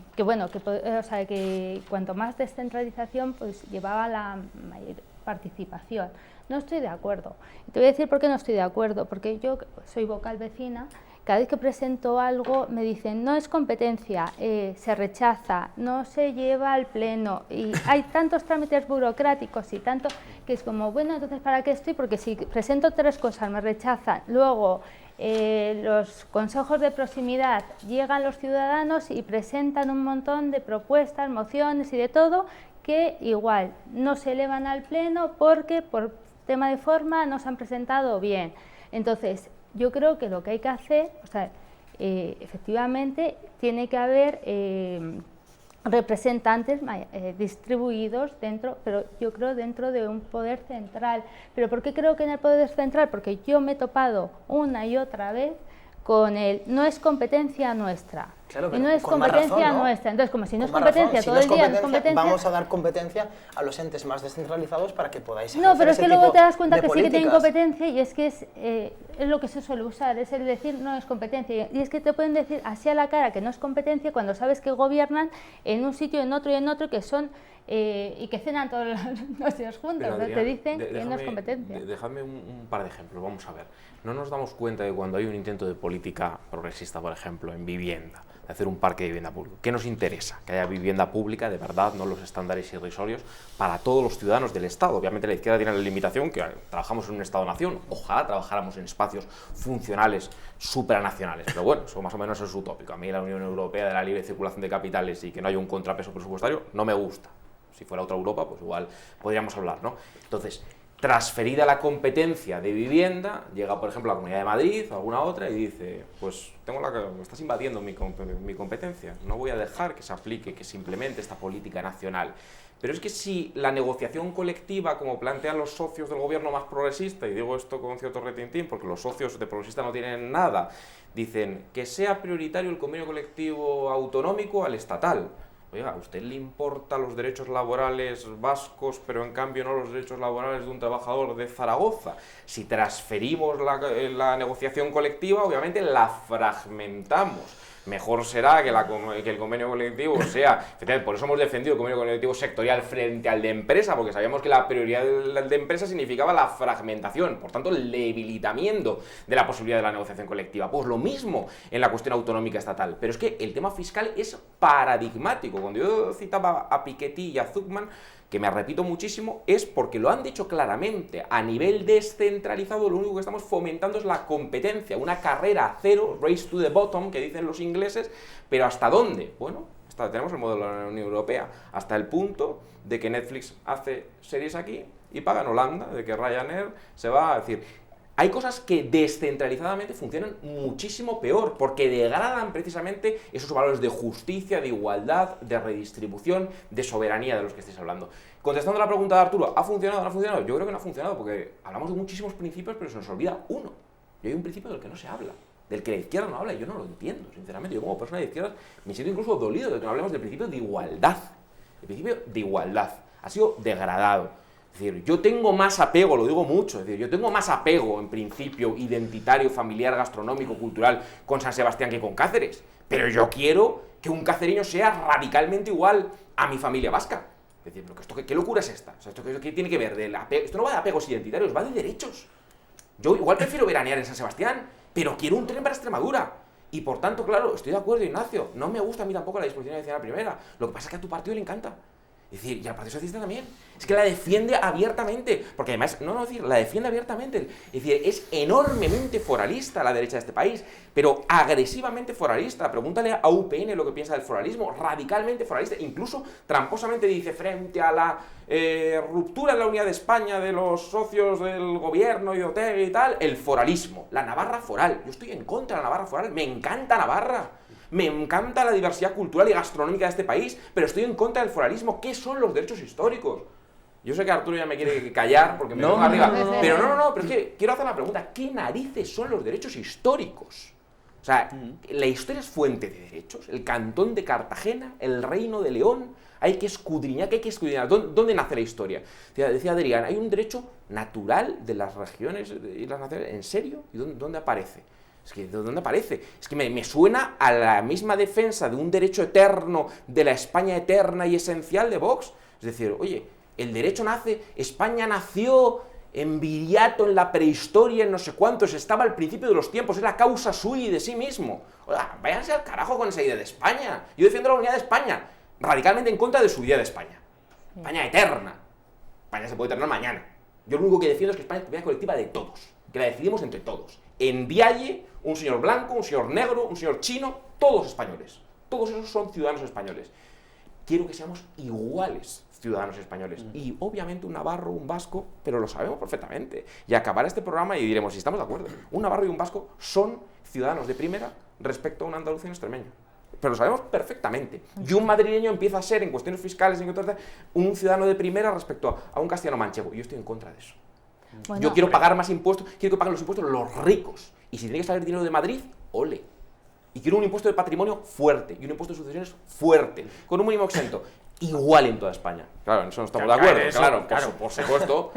cuanto más descentralización pues llevaba la mayor participación. No estoy de acuerdo. Y te voy a decir por qué no estoy de acuerdo, porque yo soy vocal vecina, cada vez que presento algo me dicen no es competencia, se rechaza, no se lleva al pleno y hay tantos trámites burocráticos y tanto que es como, bueno, entonces ¿para qué estoy? Porque si presento 3 cosas me rechazan, luego los consejos de proximidad llegan los ciudadanos y presentan un montón de propuestas, mociones y de todo que igual no se elevan al pleno porque por tema de forma no se han presentado bien. Entonces, yo creo que lo que hay que hacer, o sea, efectivamente, tiene que haber representantes distribuidos dentro, pero yo creo dentro de un poder central. ¿Pero por qué creo que en el poder central? Porque yo me he topado una y otra vez con el no es competencia nuestra. Claro, y no es competencia razón, ¿no? nuestra. Entonces, como si no es Con competencia, razón. todo Si el día no es competencia, competencia. vamos a dar competencia a los entes más descentralizados para que podáis No, pero es ese que luego tipo te das cuenta de que sí que tienen políticas. competencia y es que es lo que se suele usar, es el decir no es competencia. Y es que te pueden decir así a la cara que no es competencia cuando sabes que gobiernan en un sitio, en otro y en otro, que son y que cenan todos los días juntos. Pero, Entonces Adrián, te dicen que no es competencia. Dejadme un par de ejemplos, vamos a ver. No nos damos cuenta de cuando hay un intento de política progresista, por ejemplo, en vivienda, de hacer un parque de vivienda público. ¿Qué nos interesa? Que haya vivienda pública, de verdad, no los estándares irrisorios, para todos los ciudadanos del Estado. Obviamente la izquierda tiene la limitación que trabajamos en un Estado-nación, ojalá trabajáramos en espacios funcionales supranacionales, pero bueno, eso más o menos es utópico. A mí la Unión Europea de la libre circulación de capitales y que no haya un contrapeso presupuestario no me gusta. Si fuera otra Europa, pues igual podríamos hablar, ¿no? Entonces, transferida la competencia de vivienda, llega, por ejemplo, la Comunidad de Madrid o alguna otra y dice, pues me estás invadiendo mi competencia, no voy a dejar que se aplique, que se implemente esta política nacional. Pero es que si la negociación colectiva, como plantean los socios del gobierno más progresista, y digo esto con cierto retintín, porque los socios de progresista no tienen nada, dicen que sea prioritario el convenio colectivo autonómico al estatal. Oiga, ¿a usted le importan los derechos laborales vascos, pero en cambio no los derechos laborales de un trabajador de Zaragoza? Si transferimos la negociación colectiva, obviamente la fragmentamos. Mejor será que el convenio colectivo sea, por eso hemos defendido el convenio colectivo sectorial frente al de empresa, porque sabíamos que la prioridad del de empresa significaba la fragmentación, por tanto el debilitamiento de la posibilidad de la negociación colectiva. Pues lo mismo en la cuestión autonómica estatal, pero es que el tema fiscal es paradigmático. Cuando yo citaba a Piketty y a Zuckman, que me repito muchísimo, es porque lo han dicho claramente. A nivel descentralizado lo único que estamos fomentando es la competencia, una carrera a cero, race to the bottom, que dicen los ingleses, pero ¿hasta dónde? Bueno, tenemos el modelo de la Unión Europea, hasta el punto de que Netflix hace series aquí y paga en Holanda, de que Ryanair se va a decir... Hay cosas que descentralizadamente funcionan muchísimo peor, porque degradan precisamente esos valores de justicia, de igualdad, de redistribución, de soberanía de los que estáis hablando. Contestando a la pregunta de Arturo, ¿ha funcionado o no ha funcionado? Yo creo que no ha funcionado, porque hablamos de muchísimos principios, pero se nos olvida uno. Y hay un principio del que no se habla, del que la izquierda no habla, y yo no lo entiendo, sinceramente. Yo como persona de izquierda me siento incluso dolido de que no hablemos del principio de igualdad. El principio de igualdad ha sido degradado. Es decir, yo tengo más apego, lo digo mucho, es decir, yo tengo más apego en principio identitario, familiar, gastronómico, cultural con San Sebastián que con Cáceres, pero yo quiero que un cacereño sea radicalmente igual a mi familia vasca. Es decir, ¿qué locura es esta? O sea, ¿qué tiene que ver? Esto no va de apegos identitarios, va de derechos. Yo igual prefiero veranear en San Sebastián, pero quiero un tren para Extremadura. Y por tanto, claro, estoy de acuerdo, Ignacio, no me gusta a mí tampoco la disposición adicional primera, lo que pasa es que a tu partido le encanta. Es decir, y al Partido Socialista también. Es que la defiende abiertamente. Porque además, la defiende abiertamente. Es decir, es enormemente foralista la derecha de este país, pero agresivamente foralista. Pregúntale a UPN lo que piensa del foralismo. Radicalmente foralista. Incluso tramposamente dice, frente a la ruptura de la unidad de España de los socios del gobierno y de Otegi y tal, el foralismo. La Navarra foral. Yo estoy en contra de la Navarra foral. Me encanta Navarra. Me encanta la diversidad cultural y gastronómica de este país, pero estoy en contra del foralismo. ¿Qué son los derechos históricos? Yo sé que Arturo ya me quiere callar porque me vengo arriba, pero pero es que quiero hacer la pregunta, ¿qué narices son los derechos históricos? O sea, la historia es fuente de derechos, el Cantón de Cartagena, el Reino de León, hay que escudriñar, ¿dónde nace la historia? Decía Adrián, hay un derecho natural de las regiones y las naciones, ¿en serio? ¿Y dónde aparece? Es que, ¿de dónde aparece? Es que me suena a la misma defensa de un derecho eterno, de la España eterna y esencial de Vox. Es decir, oye, el derecho nace, España nació en Viriato, en la prehistoria, en no sé cuántos, estaba al principio de los tiempos, es la causa sui de sí mismo. Oiga, váyanse al carajo con esa idea de España. Yo defiendo la unidad de España, radicalmente en contra de su idea de España. España eterna. España se puede eternar mañana. Yo lo único que defiendo es que España es propiedad colectiva de todos, que la decidimos entre todos. En Vialle, un señor blanco, un señor negro, un señor chino, todos españoles. Todos esos son ciudadanos españoles. Quiero que seamos iguales ciudadanos españoles. Y obviamente un navarro, un vasco, pero lo sabemos perfectamente. Y acabará este programa y diremos, si estamos de acuerdo, un navarro y un vasco son ciudadanos de primera respecto a un andaluz y un extremeño. pero lo sabemos perfectamente. Y un madrileño empieza a ser, en cuestiones fiscales, un ciudadano de primera respecto a un castellano manchego. Yo estoy en contra de eso. Bueno, Yo quiero pagar más impuestos, quiero que paguen los impuestos los ricos. Y si tiene que salir dinero de Madrid, ole. Y quiero un impuesto de patrimonio fuerte y un impuesto de sucesiones fuerte, con un mínimo exento. Igual en toda España. Claro, en eso no estamos de acuerdo. Eso, Claro, claro. por supuesto.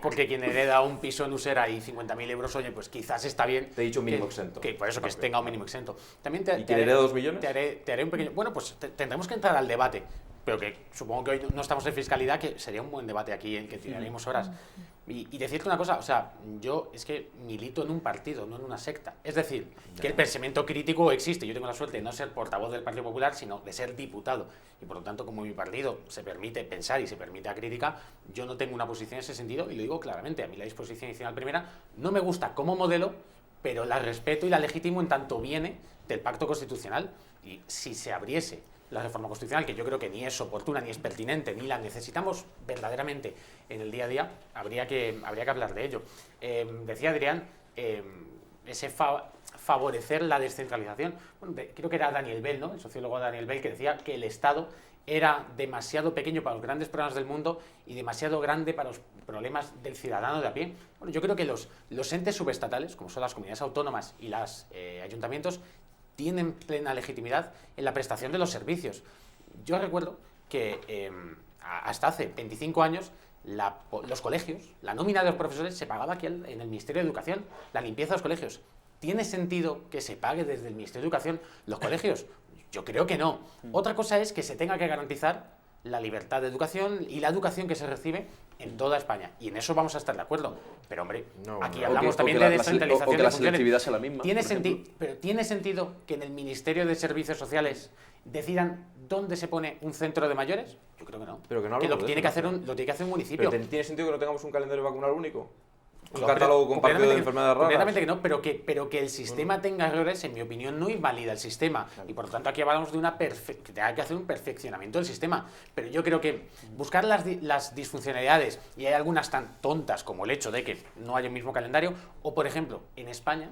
Porque quien hereda un piso en Usera y 50.000 euros, oye, pues quizás está bien. Te he dicho mínimo exento. Que por eso que tenga un mínimo exento. También ¿Y quien hereda 2 millones? Te haré un pequeño. Bueno, pues tendremos que entrar al debate. Pero que supongo que hoy no estamos en fiscalidad, que sería un buen debate aquí en que tiraremos horas. Y decirte una cosa, o sea, yo es que milito en un partido, no en una secta. Es decir, que el pensamiento crítico existe. Yo tengo la suerte de no ser portavoz del Partido Popular, sino de ser diputado. Y por lo tanto, como mi partido se permite pensar y se permite la crítica, yo no tengo una posición en ese sentido y lo digo claramente. A mí la disposición adicional primera no me gusta como modelo, pero la respeto y la legitimo en tanto viene del pacto constitucional. Y si se abriese la reforma constitucional, que yo creo que ni es oportuna, ni es pertinente, ni la necesitamos verdaderamente en el día a día, habría que hablar de ello. Decía Adrián, ese favorecer la descentralización. Bueno, creo que era Daniel Bell, ¿no? El sociólogo Daniel Bell, que decía que el Estado era demasiado pequeño para los grandes problemas del mundo y demasiado grande para los problemas del ciudadano de a pie. Bueno, yo creo que los entes subestatales, como son las comunidades autónomas y los ayuntamientos, tienen plena legitimidad en la prestación de los servicios. Yo recuerdo que hasta hace 25 años los colegios, la nómina de los profesores se pagaba aquí en el Ministerio de Educación, la limpieza de los colegios. ¿Tiene sentido que se pague desde el Ministerio de Educación los colegios? Yo creo que no. Otra cosa es que se tenga que garantizar la libertad de educación y la educación que se recibe en toda España. Y en eso vamos a estar de acuerdo. Pero, hombre, aquí hablamos también de descentralización. O que la selectividad sea la misma. Pero ¿tiene sentido que en el Ministerio de Servicios Sociales decidan dónde se pone un centro de mayores? Yo creo que no. Pero que no lo hablamos tiene de que eso, hacer lo tiene que hacer un municipio. ¿Pero tiene sentido que no tengamos un calendario vacunal único? Un No, catálogo compartido de enfermedades raras. Completamente que no, pero que el sistema tenga errores, en mi opinión, no invalida el sistema. Y por lo tanto aquí hablamos de que hay que hacer un perfeccionamiento del sistema. Pero yo creo que buscar las disfuncionalidades, y hay algunas tan tontas como el hecho de que no haya un mismo calendario, o por ejemplo, en España,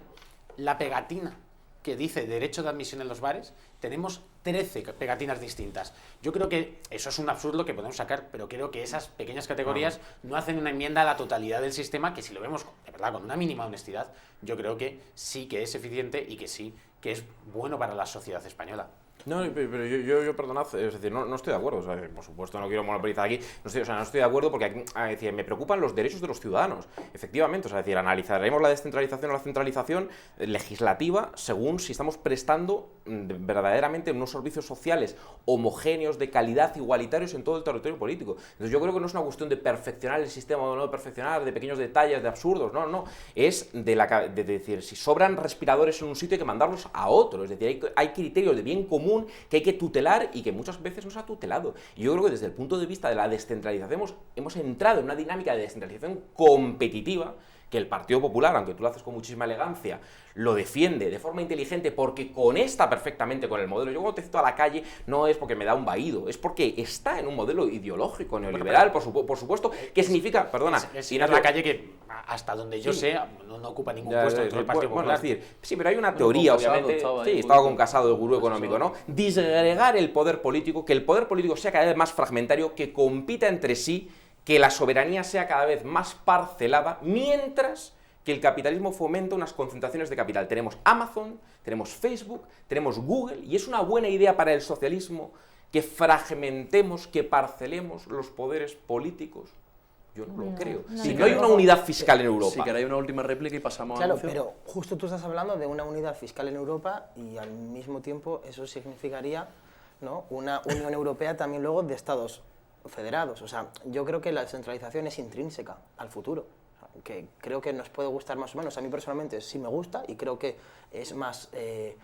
la pegatina que dice derecho de admisión en los bares, tenemos 13 pegatinas distintas. Yo creo que eso es un absurdo que podemos sacar, pero creo que esas pequeñas categorías no hacen una enmienda a la totalidad del sistema, que si lo vemos de verdad con una mínima honestidad, yo creo que sí que es eficiente y que sí que es bueno para la sociedad española. No, pero yo perdonad, es decir, no estoy de acuerdo, o sea, por supuesto no quiero monopolizar aquí, no estoy de acuerdo porque aquí, es decir, me preocupan los derechos de los ciudadanos, efectivamente, o sea, es decir, analizaremos la descentralización o la centralización legislativa según si estamos prestando verdaderamente unos servicios sociales homogéneos, de calidad, igualitarios en todo el territorio político. Entonces yo creo que no es una cuestión de perfeccionar el sistema o no de perfeccionar, de pequeños detalles, de absurdos, no, es de decir, si sobran respiradores en un sitio hay que mandarlos a otro, es decir, hay criterios de bien común que hay que tutelar y que muchas veces no se ha tutelado. Y yo creo que desde el punto de vista de la descentralización hemos entrado en una dinámica de descentralización competitiva que el Partido Popular, aunque tú lo haces con muchísima elegancia, lo defiende de forma inteligente porque conecta perfectamente con el modelo. Yo cuando te cito a la calle no es porque me da un vaído, es porque está en un modelo ideológico neoliberal, por supuesto, que significa, perdona, es la calle que hasta donde yo sé no ocupa ningún puesto dentro del Partido Popular. Es decir, sí, pero hay una teoría, obviamente, estaba con Casado de gurú económico, ¿no? Disgregar el poder político, que el poder político sea cada vez más fragmentario, que compita entre sí, que la soberanía sea cada vez más parcelada, mientras que el capitalismo fomenta unas concentraciones de capital. Tenemos Amazon, tenemos Facebook, tenemos Google, y es una buena idea para el socialismo que fragmentemos, que parcelemos los poderes políticos. Yo no lo creo. Si no hay una unidad fiscal en Europa. Si queréis una última réplica y pasamos a Claro, pero justo tú estás hablando de una unidad fiscal en Europa y al mismo tiempo eso significaría, ¿no?, una Unión Europea también luego de Estados federados. O sea, yo creo que la descentralización es intrínseca al futuro, que creo que nos puede gustar más o menos. A mí personalmente sí me gusta y creo que es más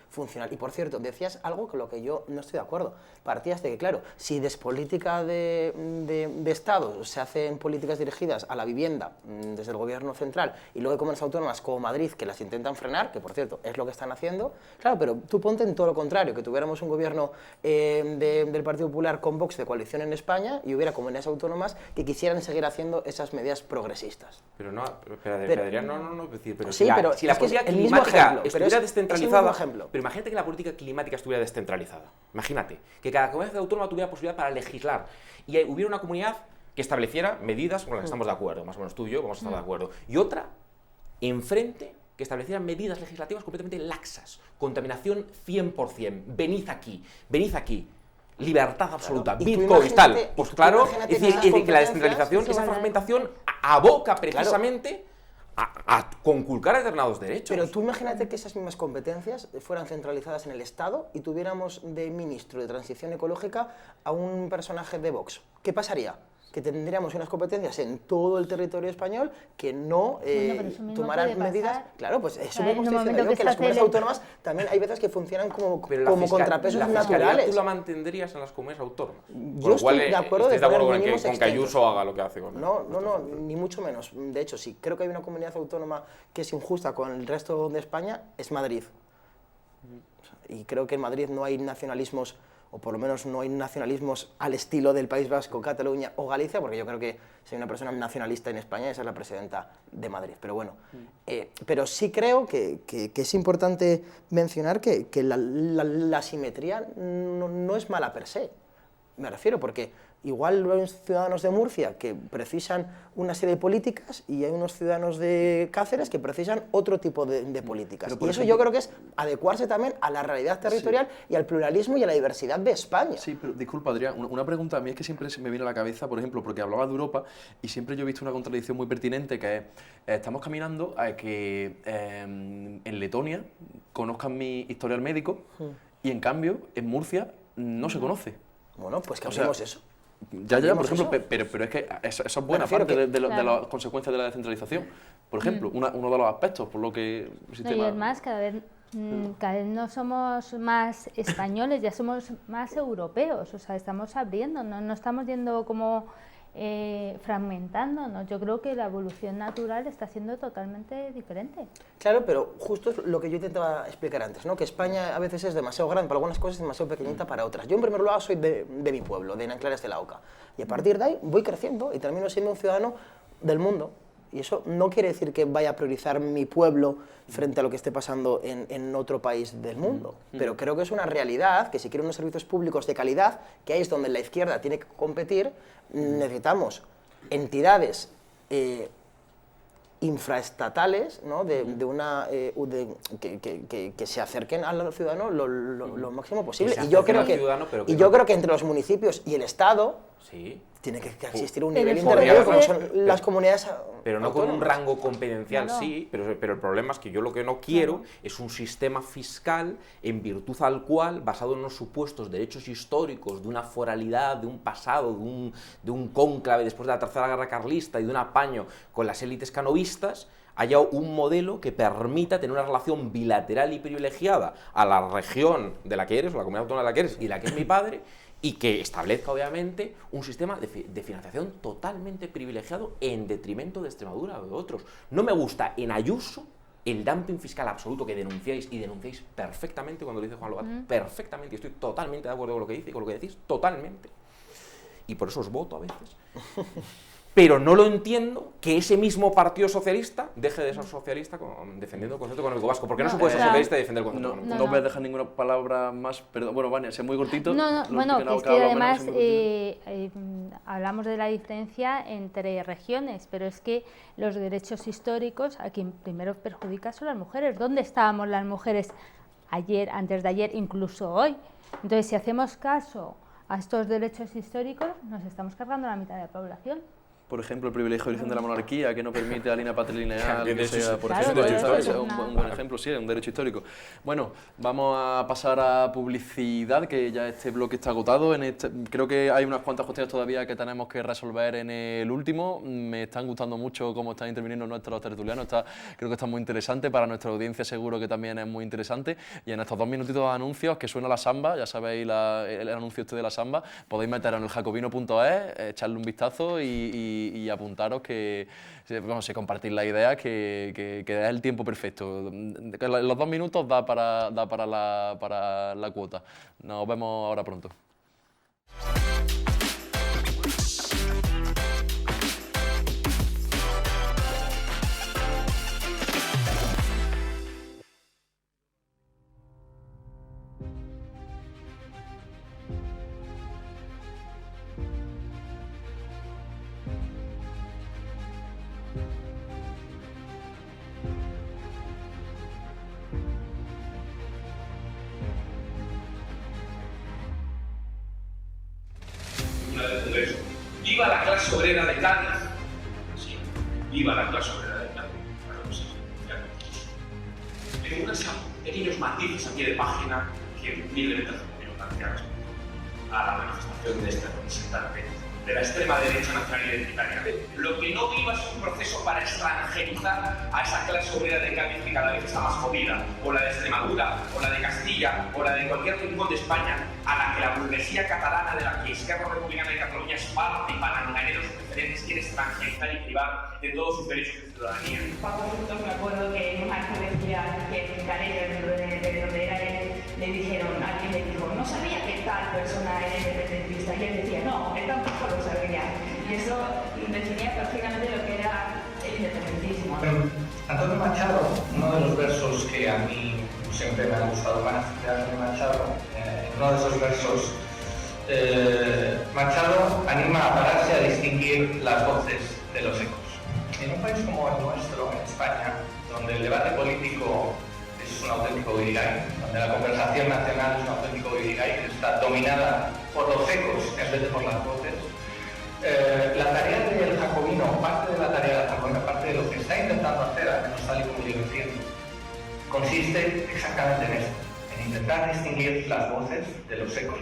funcional. Y por cierto, decías algo con lo que yo no estoy de acuerdo. Partías de que, claro, si despolítica de Estado se hacen políticas dirigidas a la vivienda desde el gobierno central y luego hay comunidades autónomas como Madrid que las intentan frenar, que por cierto es lo que están haciendo, claro, pero tú ponte en todo lo contrario, que tuviéramos un gobierno del Partido Popular con Vox de coalición en España y hubiera comunidades autónomas que quisieran seguir haciendo esas medidas progresistas. Pero no, pero Adrián, no, es decir, pero sí, pero si la es que política es el mismo climática ejemplo, pero estuviera es descentralizada, el mismo ejemplo. pero imagínate que la política climática estuviera descentralizada. Imagínate que cada comunidad autónoma tuviera posibilidad para legislar y hubiera una comunidad que estableciera medidas con las que estamos de acuerdo, más o menos tú y yo vamos a estar de acuerdo, y otra enfrente que estableciera medidas legislativas completamente laxas, contaminación 100%, venid aquí, libertad absoluta, Claro. Bitcoin, tal. Pues tú claro, imagínate es decir, esas que la competencias, descentralización, esa igualdad. fragmentación aboca precisamente a conculcar determinados derechos. Pero tú imagínate que esas mismas competencias fueran centralizadas en el Estado y tuviéramos de ministro de Transición Ecológica a un personaje de Vox. ¿Qué pasaría? Que tendríamos unas competencias en todo el territorio español que no pero eso mismo tomaran puede medidas. pasar. Claro, pues eso sea, mismo en estoy el diciendo momento yo, que que las se comunidades hace autónomas también hay veces que funcionan como Pero contrapesos la fiscalidad naturales. tú la mantendrías en las comunidades autónomas. Yo Con lo cual, estoy de acuerdo de ¿estáis de acuerdo poner con mínimos que extintos. Ayuso haga lo que hace con No, ni mucho menos. De hecho, si creo que hay una comunidad autónoma que es injusta con el resto de España, es Madrid. Y creo que en Madrid no hay nacionalismos, o por lo menos no hay nacionalismos al estilo del País Vasco, Cataluña o Galicia, porque yo creo que si hay una persona nacionalista en España, esa es la presidenta de Madrid. Pero bueno, pero sí creo que es importante mencionar que la simetría no es mala per se. Me refiero porque igual hay ciudadanos de Murcia que precisan una serie de políticas y hay unos ciudadanos de Cáceres que precisan otro tipo de políticas. Pero, Y por eso ejemplo, yo creo que es adecuarse también a la realidad territorial y al pluralismo y a la diversidad de España. Sí, pero disculpa, Adrián, una pregunta a mí es que siempre se me viene a la cabeza, por ejemplo, porque hablaba de Europa y siempre yo he visto una contradicción muy pertinente que es, estamos caminando a que en Letonia conozcan mi historial médico y en cambio en Murcia no se conoce. Bueno, pues O sea, cambiemos eso. Ya, por Cambiemos ejemplo, eso. pero es que eso es buena refiero parte que- de Claro. las consecuencias de la descentralización. Por ejemplo, uno de los aspectos por lo que el No, sistema... y además cada vez no somos más españoles, ya somos más europeos, o sea, estamos abriendo, no estamos yendo como fragmentándonos. Yo creo que la evolución natural está siendo totalmente diferente. Claro, pero justo es lo que yo intentaba explicar antes, ¿no? Que España a veces es demasiado grande para algunas cosas y demasiado pequeñita para otras. Yo en primer lugar soy de mi pueblo, de Nanclares de la Oca, y a partir de ahí voy creciendo y termino siendo un ciudadano del mundo. Y eso no quiere decir que vaya a priorizar mi pueblo frente a lo que esté pasando en otro país del mundo. Pero creo que es una realidad que si quiero unos servicios públicos de calidad, que ahí es donde la izquierda tiene que competir, necesitamos entidades infraestatales, ¿no? Que se acerquen al ciudadano lo máximo posible. Que se Y yo acerquen creo al ciudadano, pero que y yo no- creo que entre los municipios y el Estado Sí. tiene que existir un Pero nivel eso intermedio como puede son ser- las comunidades Pero no con un autónomas. rango competencial, Claro. sí, pero el problema es que yo lo que no quiero es un sistema fiscal en virtud al cual, basado en unos supuestos derechos históricos, de una foralidad, de un pasado, de un cónclave después de la Tercera Guerra Carlista y de un apaño con las élites canovistas, haya un modelo que permita tener una relación bilateral y privilegiada a la región de la que eres, o la comunidad autónoma de la que eres, y la que es mi padre, y que establezca, obviamente, un sistema de financiación totalmente privilegiado en detrimento de Extremadura o de otros. No me gusta en Ayuso el dumping fiscal absoluto que denunciáis, y denunciáis perfectamente cuando lo dice Juan Lobato, perfectamente, y estoy totalmente de acuerdo con lo que dice y con lo que decís, totalmente. Y por eso os voto a veces. Pero no lo entiendo que ese mismo Partido Socialista deje de ser socialista defendiendo el concepto económico vasco. Porque no se puede ser claro. socialista y defender el concepto No, económico. no no. voy a dejar ninguna palabra más, perdón, bueno, Vania, sea muy cortito. No, lo bueno, que que es que hablo menos, además sea muy cortito. hablamos de la diferencia entre regiones, pero es que los derechos históricos a quien primero perjudica son las mujeres. ¿Dónde estábamos las mujeres ayer, antes de ayer, incluso hoy? Entonces, si hacemos caso a estos derechos históricos, nos estamos cargando la mitad de la población. Por ejemplo, el privilegio de origen de la monarquía, que no permite la línea patrilineal, Que de que hecho sea, sí. por Claro, ejemplo, por eso es es un una- buen ejemplo, sí, es un derecho histórico. Bueno, vamos a pasar a publicidad, que ya este bloque está agotado. Creo que hay unas cuantas cuestiones todavía que tenemos que resolver en el último. Me están gustando mucho cómo están interviniendo nuestros tertulianos. Creo que está muy interesante, para nuestra audiencia seguro que también es muy interesante. Y en estos 2 minutitos de anuncios, que suena la samba, ya sabéis el anuncio este de la samba, podéis meter en el jacobino.es, echarle un vistazo y apuntaros que, vamos, si compartir la idea, que es el tiempo perfecto. Que los 2 minutos da para la cuota. Nos vemos ahora pronto. eso. ¡Viva la clase obrera de Cádiz! Sí, viva la clase obrera de Cádiz. Claro que sí. Tengo unos pequeños matices a pie de página que humildemente quiero plantear a la manifestación de este representante de la extrema derecha nacional identitaria. Lo que no viva es un proceso para extranjerizar a esa clase obrera de Cádiz que cada vez está más jodida, o la de Extremadura, o la de Castilla, o la de cualquier rincón de España, a la que la burguesía catalana de la que Esquerra Republicana de Cataluña es parte y palanganero sus preferentes quiere extranjerizar y privar de todos sus derechos de ciudadanía. Paco Juntos, me acuerdo que en un acto decía que en Calella, de donde era él, le dijeron, alguien le dijo, no sabía que tal persona era independentista, y él decía, no, él tampoco lo sabía. Y eso definía perfectamente lo que era el independentismo. Antonio Machado, uno de los versos que a mí siempre me ha gustado más de Antonio Machado, en uno de esos versos, Machado anima a pararse a distinguir las voces de los ecos. En un país como el nuestro, en España, donde el debate político es un auténtico guirigay, donde la conversación nacional es un auténtico guirigay, está dominada por los ecos en vez de por las voces, la tarea del jacobino, parte de la tarea del jacobino, parte de lo que está intentando hacer, al menos tal y como yo lo entiendo, consiste exactamente en esto, en intentar distinguir las voces de los ecos.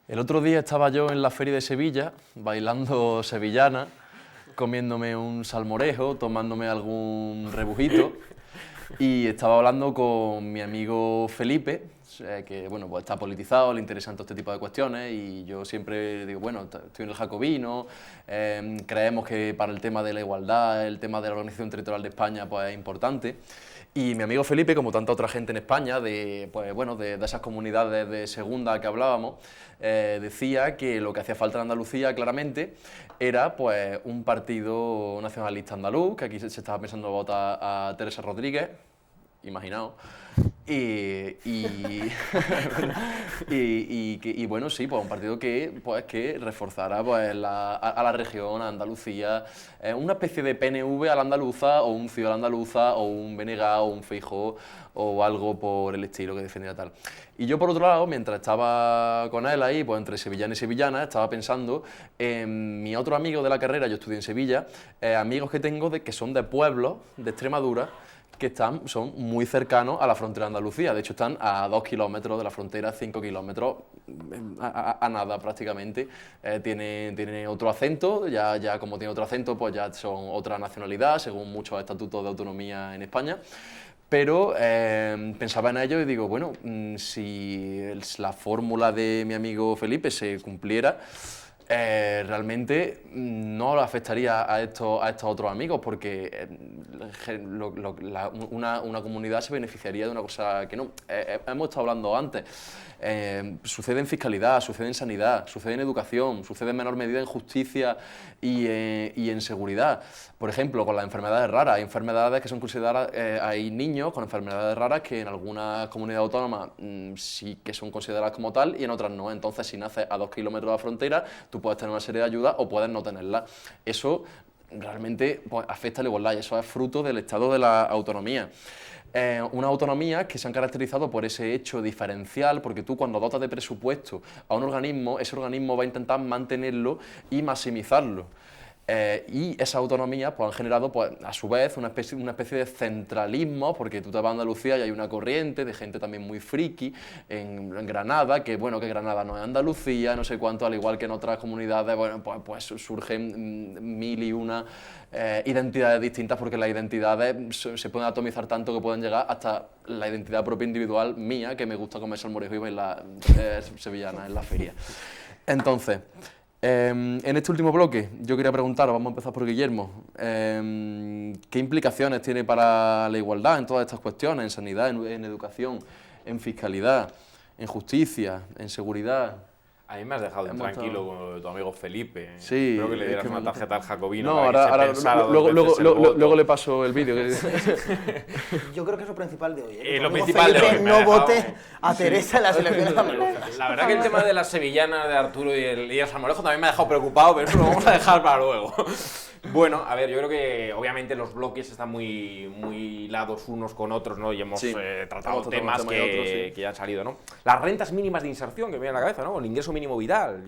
El otro día estaba yo en la feria de Sevilla, bailando sevillana, comiéndome un salmorejo, tomándome algún rebujito, y estaba hablando con mi amigo Felipe, que bueno, pues está politizado, le interesan todo este tipo de cuestiones, y yo siempre digo, bueno, estoy en el Jacobino, creemos que para el tema de la igualdad, el tema de la organización territorial de España, pues es importante. Y mi amigo Felipe, como tanta otra gente en España, pues, bueno, de esas comunidades de segunda que hablábamos, decía que lo que hacía falta en Andalucía, claramente, era pues, un partido nacionalista andaluz, que aquí se estaba pensando votar a Teresa Rodríguez, imaginaos, y bueno, sí, pues un partido que reforzara pues, a la región, a Andalucía, una especie de PNV a la andaluza, o un CIO a la andaluza, o un BNG, o un Feijóo, o algo por el estilo que defendiera tal. Y yo, por otro lado, mientras estaba con él ahí, pues entre sevillana y sevillana, estaba pensando en mi otro amigo de la carrera. Yo estudié en Sevilla, amigos que tengo que son de pueblos de Extremadura, que son muy cercanos a la frontera de Andalucía. De hecho, están a 2 kilómetros de la frontera, 5 kilómetros, a nada prácticamente. Tiene otro acento, ya como tiene otro acento, pues ya son otra nacionalidad, según muchos estatutos de autonomía en España. Pero pensaba en ello y digo, bueno, si la fórmula de mi amigo Felipe se cumpliera, realmente no afectaría a estos otros amigos, porque una comunidad se beneficiaría de una cosa que no. Hemos estado hablando antes. Sucede en fiscalidad, sucede en sanidad, sucede en educación, sucede en menor medida en justicia y en seguridad. Por ejemplo, con las enfermedades raras, hay enfermedades que son consideradas, hay niños con enfermedades raras que en algunas comunidades autónomas sí que son consideradas como tal y en otras no. Entonces, si naces a 2 kilómetros de la frontera, tú puedes tener una serie de ayudas o puedes no tenerlas. Eso realmente pues, afecta a la igualdad y eso es fruto del estado de la autonomía. Una autonomía que se han caracterizado por ese hecho diferencial, porque tú cuando dotas de presupuesto a un organismo, ese organismo va a intentar mantenerlo y maximizarlo. Y esas autonomías pues, han generado, pues, a su vez, una especie de centralismo, porque tú te vas a Andalucía y hay una corriente de gente también muy friki en Granada, que bueno, que Granada no es Andalucía, no sé cuánto, al igual que en otras comunidades, bueno, pues surgen mil y una identidades distintas, porque las identidades se pueden atomizar tanto que pueden llegar hasta la identidad propia individual mía, que me gusta comer salmorejo y bailar sevillana en la feria. Entonces, en este último bloque, yo quería preguntaros, vamos a empezar por Guillermo, ¿qué implicaciones tiene para la igualdad en todas estas cuestiones, en sanidad, en educación, en fiscalidad, en justicia, en seguridad? A mí me has dejado tranquilo con tu amigo Felipe. Sí, creo que le dieras una tarjeta al Jacobino. No, luego le paso el vídeo. Yo creo que es lo principal de hoy. Lo principal Felipe de hoy, no vote a Teresa en las elecciones andaluzas. La verdad que el tema de las sevillanas de Arturo y el salmorejo también me ha dejado preocupado, pero eso lo vamos a dejar para luego. Bueno, a ver, yo creo que obviamente los bloques están muy hilados unos con otros, ¿no? Y hemos tratado temas que ya han salido, ¿no? Las rentas mínimas de inserción, que me viene a la cabeza, ¿no? El ingreso mínimo vital.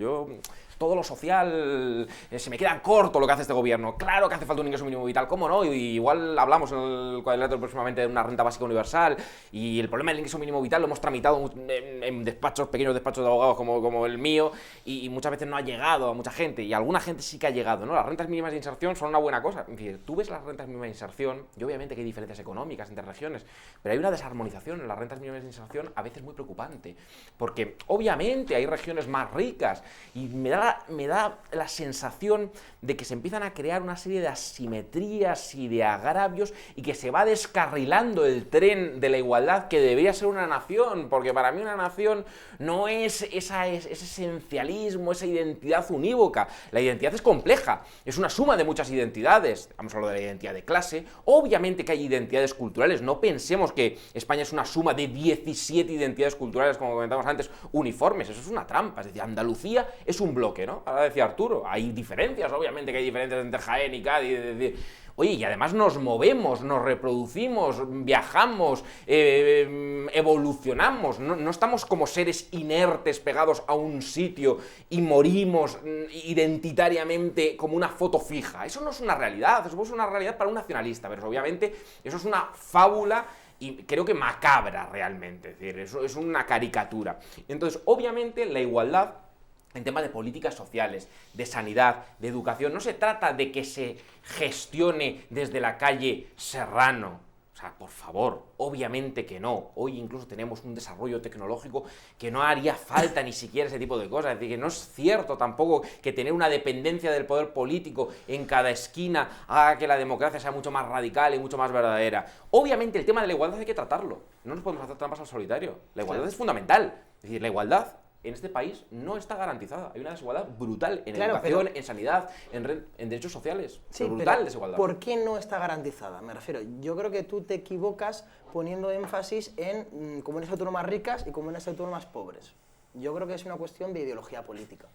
Todo lo social se me queda corto lo que hace este gobierno. Claro que hace falta un ingreso mínimo vital, ¿cómo no? Y igual hablamos en el cuadrilátero próximamente de una renta básica universal, y el problema del ingreso mínimo vital lo hemos tramitado en despachos, pequeños despachos de abogados como el mío, y muchas veces no ha llegado a mucha gente, y alguna gente sí que ha llegado, ¿no? Las rentas mínimas de inserción son una buena cosa. En fin, tú ves las rentas mínimas de inserción, y obviamente que hay diferencias económicas entre regiones, pero hay una desarmonización en las rentas mínimas de inserción a veces muy preocupante, porque obviamente hay regiones más ricas, y me da la sensación de que se empiezan a crear una serie de asimetrías y de agravios, y que se va descarrilando el tren de la igualdad que debería ser una nación, porque para mí una nación no es ese esencialismo, esa identidad unívoca. La identidad es compleja, es una suma de muchas identidades. Vamos a hablar de la identidad de clase, obviamente que hay identidades culturales, no pensemos que España es una suma de 17 identidades culturales, como comentamos antes, uniformes, eso es una trampa. Es decir, Andalucía es un bloque, ¿no? Ahora decía Arturo, hay diferencias, obviamente que hay diferencias entre Jaén y Cádiz. Oye, y además nos movemos, nos reproducimos, viajamos, evolucionamos, no estamos como seres inertes pegados a un sitio y morimos identitariamente como una foto fija. Eso no es una realidad, eso es una realidad para un nacionalista, pero obviamente eso es una fábula y creo que macabra realmente, es decir, eso es una caricatura. Entonces, obviamente, la igualdad en temas de políticas sociales, de sanidad, de educación, no se trata de que se gestione desde la calle Serrano. O sea, por favor, obviamente que no. Hoy incluso tenemos un desarrollo tecnológico que no haría falta ni siquiera ese tipo de cosas. Es decir, que no es cierto tampoco que tener una dependencia del poder político en cada esquina haga que la democracia sea mucho más radical y mucho más verdadera. Obviamente el tema de la igualdad hay que tratarlo. No nos podemos hacer trampas al solitario. La igualdad es fundamental. Es decir, la igualdad en este país no está garantizada. Hay una desigualdad brutal en educación, en sanidad, en derechos sociales. Sí, brutal desigualdad. ¿Por qué no está garantizada? Me refiero, yo creo que tú te equivocas poniendo énfasis en comunidades autónomas ricas y comunidades autónomas pobres. Yo creo que es una cuestión de ideología política.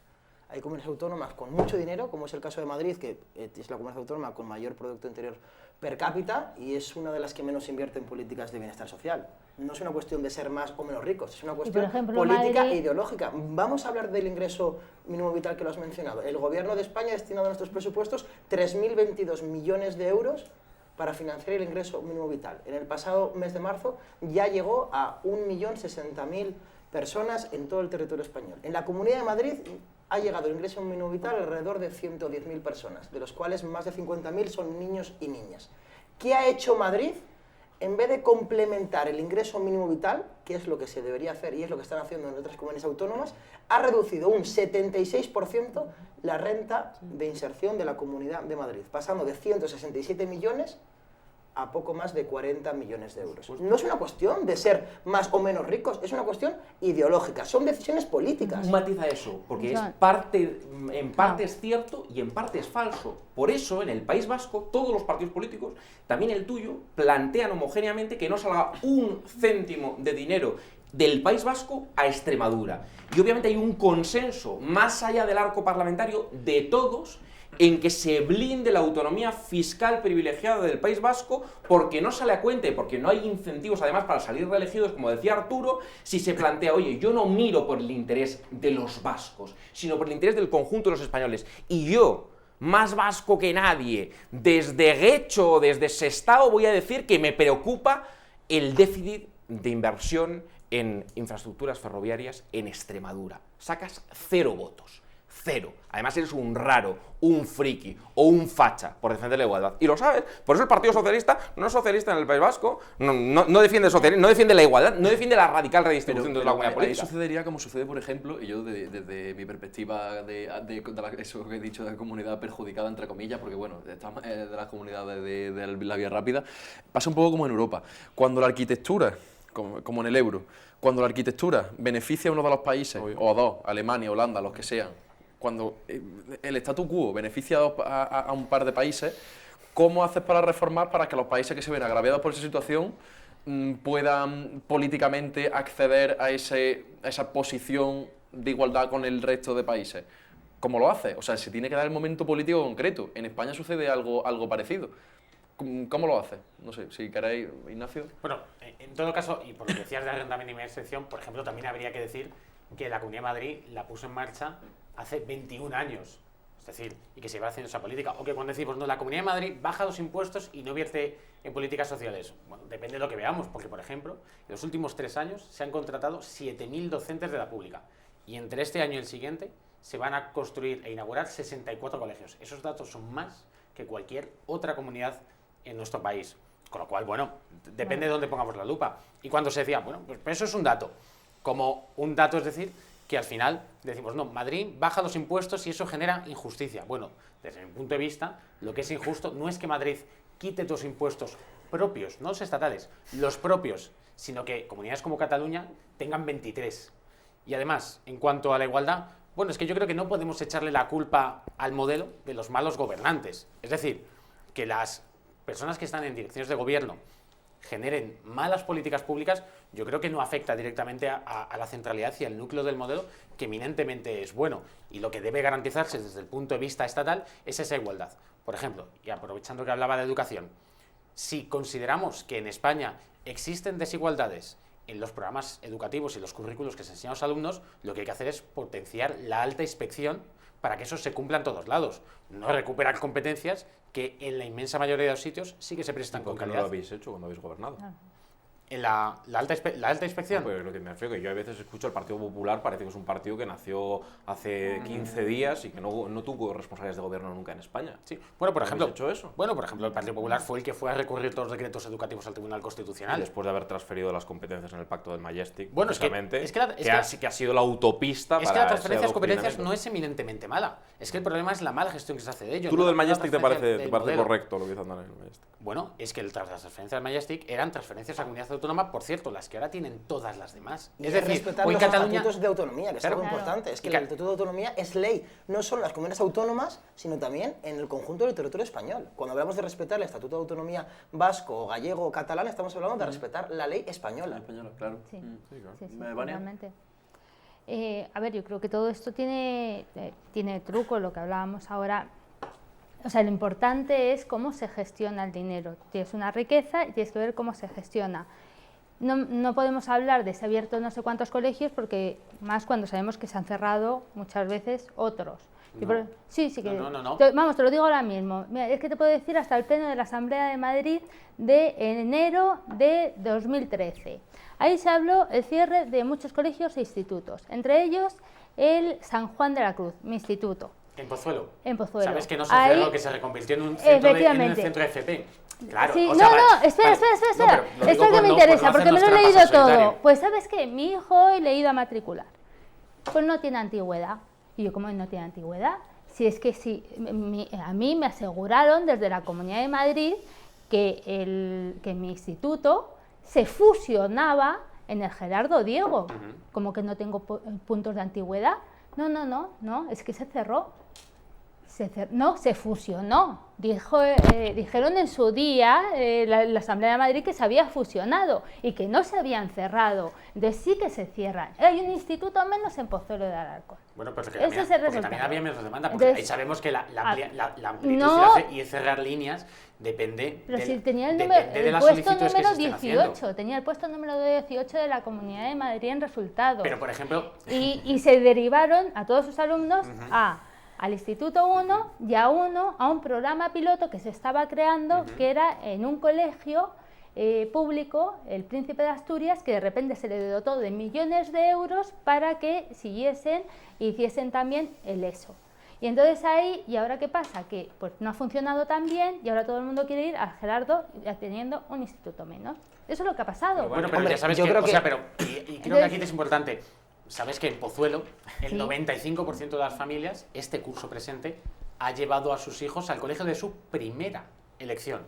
Hay comunidades autónomas con mucho dinero, como es el caso de Madrid, que es la comunidad autónoma con mayor Producto Interior per cápita y es una de las que menos invierte en políticas de bienestar social. No es una cuestión de ser más o menos ricos, es una cuestión política e ideológica. Vamos a hablar del ingreso mínimo vital que lo has mencionado. El Gobierno de España ha destinado a nuestros presupuestos 3.022 millones de euros para financiar el ingreso mínimo vital. En el pasado mes de marzo ya llegó a 1.060.000 personas en todo el territorio español. En la Comunidad de Madrid ha llegado el ingreso mínimo vital alrededor de 110.000 personas, de los cuales más de 50.000 son niños y niñas. ¿Qué ha hecho Madrid? En vez de complementar el ingreso mínimo vital, que es lo que se debería hacer y es lo que están haciendo en otras comunidades autónomas, ha reducido un 76% la renta de inserción de la Comunidad de Madrid, pasando de 167 millones a poco más de 40 millones de euros. No es una cuestión de ser más o menos ricos, es una cuestión ideológica, son decisiones políticas. Un matiz a eso, porque es parte, en parte es cierto y en parte es falso. Por eso, en el País Vasco, todos los partidos políticos, también el tuyo, plantean homogéneamente que no salga un céntimo de dinero del País Vasco a Extremadura. Y obviamente hay un consenso, más allá del arco parlamentario, de todos, en que se blinde la autonomía fiscal privilegiada del País Vasco, porque no sale a cuenta y porque no hay incentivos además para salir reelegidos, como decía Arturo, si se plantea, oye, yo no miro por el interés de los vascos, sino por el interés del conjunto de los españoles, y yo más vasco que nadie, desde Guecho, desde Sestao, voy a decir que me preocupa el déficit de inversión en infraestructuras ferroviarias en Extremadura. Sacas 0 votos. 0. Además eres un raro, un friki o un facha por defender la igualdad. Y lo sabes. Por eso el Partido Socialista no es socialista en el País Vasco, no defiende no defiende la igualdad, no defiende la radical redistribución de la comunidad política. Ahí sucedería como sucede, por ejemplo, y yo desde mi perspectiva de eso que he dicho de la comunidad perjudicada, entre comillas, porque bueno, estamos de las comunidades de la vía rápida, pasa un poco como en Europa. Cuando la arquitectura, como en el euro, cuando la arquitectura beneficia a uno de los países, o a dos, Alemania, Holanda, los que sean, cuando el statu quo beneficia a un par de países, ¿cómo haces para reformar para que los países que se ven agraviados por esa situación puedan políticamente acceder a esa posición de igualdad con el resto de países? ¿Cómo lo haces? O sea, se tiene que dar el momento político concreto. En España sucede algo parecido. ¿Cómo lo haces? No sé, si queréis, Ignacio. Bueno, en todo caso, y por lo que decías de arrendamiento y excepción, por ejemplo, también habría que decir que la Comunidad de Madrid la puso en marcha hace 21 años, es decir, y que se va haciendo esa política. O que cuando decimos, no, la Comunidad de Madrid baja los impuestos y no vierte en políticas sociales. Bueno, depende de lo que veamos, porque, por ejemplo, en los últimos 3 años se han contratado 7.000 docentes de la pública. Y entre este año y el siguiente se van a construir e inaugurar 64 colegios. Esos datos son más que cualquier otra comunidad en nuestro país. Con lo cual, bueno, depende de dónde pongamos la lupa. Y cuando se decía, bueno, pues eso es un dato. Como un dato, es decir, que al final decimos, no, Madrid baja los impuestos y eso genera injusticia. Bueno, desde mi punto de vista, lo que es injusto no es que Madrid quite tus impuestos propios, no los estatales, los propios, sino que comunidades como Cataluña tengan 23. Y además, en cuanto a la igualdad, bueno, es que yo creo que no podemos echarle la culpa al modelo de los malos gobernantes. Es decir, que las personas que están en direcciones de gobierno generen malas políticas públicas, yo creo que no afecta directamente a la centralidad y al núcleo del modelo, que eminentemente es bueno. Y lo que debe garantizarse desde el punto de vista estatal es esa igualdad. Por ejemplo, y aprovechando que hablaba de educación, si consideramos que en España existen desigualdades en los programas educativos y los currículos que se enseñan a los alumnos, lo que hay que hacer es potenciar la alta inspección para que eso se cumpla en todos lados. No recuperar competencias que en la inmensa mayoría de los sitios sí que se prestan con calidad. ¿No lo habéis hecho cuando habéis gobernado? En la alta inspección. No, pues lo que me refiero, que yo a veces escucho el Partido Popular, parece que es un partido que nació hace 15 días y que no tuvo responsabilidades de gobierno nunca en España. Sí. Bueno, por ejemplo, hecho eso? Bueno, por ejemplo, el Partido Popular fue el que fue a recurrir todos los decretos educativos al Tribunal Constitucional. Y después de haber transferido las competencias en el Pacto del Majestic, bueno, que ha sido la autopista para... Es que la transferencia de las competencias no es eminentemente mala. Es que el problema es la mala gestión que se hace de ello. ¿Tú lo del Majestic te parece correcto lo que hizo andar en el Majestic? Bueno, es que las transferencias del Majestic eran transferencias a la comunidad autónoma, por cierto, las que ahora tienen todas las demás. Y es decir, respetar los estatutos de autonomía, que es algo importante. Es que el estatuto de autonomía es ley, no solo en las comunidades autónomas, sino también en el conjunto del territorio español. Cuando hablamos de respetar el estatuto de autonomía vasco, gallego o catalán, estamos hablando de respetar la ley española. Claro. Sí, claro. Sí, Vania. totalmente. A ver, yo creo que todo esto tiene truco, lo que hablábamos ahora. O sea, lo importante es cómo se gestiona el dinero. Tienes una riqueza y tienes que ver cómo se gestiona. No podemos hablar de se ha abierto no sé cuántos colegios, porque más cuando sabemos que se han cerrado muchas veces otros. No. Sí que... No. Vamos, te lo digo ahora mismo. Mira, es que te puedo decir hasta el pleno de la Asamblea de Madrid de enero de 2013. Ahí se habló el cierre de muchos colegios e institutos, entre ellos el San Juan de la Cruz, mi instituto. ¿En Pozuelo? En Pozuelo. ¿Sabes que no se cerró, que se reconvirtió en un centro de FP? Claro, sí, o sea, espera. Esto es que me interesa, porque me lo he leído todo. Pues ¿sabes qué? Mi hijo le he ido a matricular. Pues no tiene antigüedad. Y yo, ¿cómo no tiene antigüedad? Si es que a mí me aseguraron desde la Comunidad de Madrid que mi instituto se fusionaba en el Gerardo Diego. Como que no tengo puntos de antigüedad. No, es que se cerró. Se fusionó. Dijeron en su día la Asamblea de Madrid que se había fusionado y que no se habían cerrado. De sí que se cierran. Hay un instituto menos en Pozuelo de Alarcón. Bueno, pero ese es el resultado. También había menos demanda, porque ahí sabemos que la amplitud y cerrar líneas depende tenía el puesto número 18, tenía el puesto número 18 de la Comunidad de Madrid en resultados. Pero, por ejemplo... Y se derivaron a todos sus alumnos a al Instituto 1 y a un programa piloto que se estaba creando, que era en un colegio público, el Príncipe de Asturias, que de repente se le dotó de millones de euros para que siguiesen e hiciesen también el ESO. Y entonces ahí, ¿y ahora qué pasa? Que pues no ha funcionado tan bien y ahora todo el mundo quiere ir a Gerardo teniendo un instituto menos. Eso es lo que ha pasado. Bueno, pero ya sabes que, o sea, pero y creo que aquí es importante. Sabes que en Pozuelo el 95% de las familias, este curso presente, ha llevado a sus hijos al colegio de su primera elección.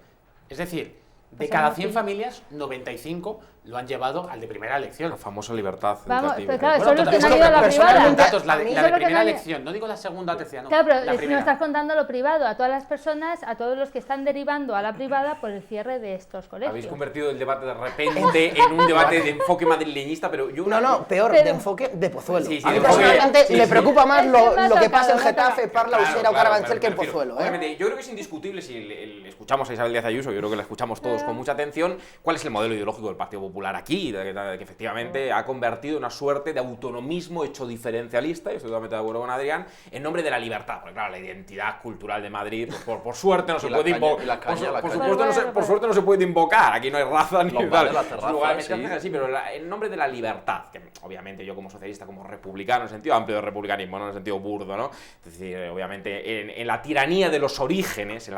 Es decir, de cada 100 familias, 95 lo han llevado al de primera elección. La famosa libertad Vamos, educativa. pero claro, Bueno, son los que han ido a la privada. Datos, la de Eso es lo que primera me- elección, no digo la segunda o tercera, no. Claro, pero la no primera. estás contando lo privado, a todas las personas, a todos los que están derivando a la privada por el cierre de estos colegios. Habéis convertido el debate de repente en un debate de enfoque madrileñista, pero yo... No, peor, Pero- de enfoque de Pozuelo. Sí, sí, A mí de enfoque- personalmente sí, me sí. preocupa más Es lo más que pasa en tocado, Getafe, Parla, Usera o Carabanchel que en me refiero. Pozuelo. Obviamente, yo creo que es indiscutible, si escuchamos a Isabel Díaz Ayuso, yo creo que la escuchamos todos con mucha atención, cuál es el modelo ideológico del Partido Popular aquí, que efectivamente ha convertido una suerte de autonomismo hecho diferencialista, y estoy totalmente de acuerdo con Adrián, en nombre de la libertad, porque claro, la identidad cultural de Madrid, pues, por suerte no se puede invocar, por suerte no se puede invocar, aquí no hay raza ni Los tal. bares, las terrazas, Lugares, sí. sí, pero en nombre de la libertad, que obviamente yo como socialista, como republicano, en el sentido amplio de republicanismo, no en el sentido burdo, ¿no? Es decir, obviamente en la tiranía de los orígenes,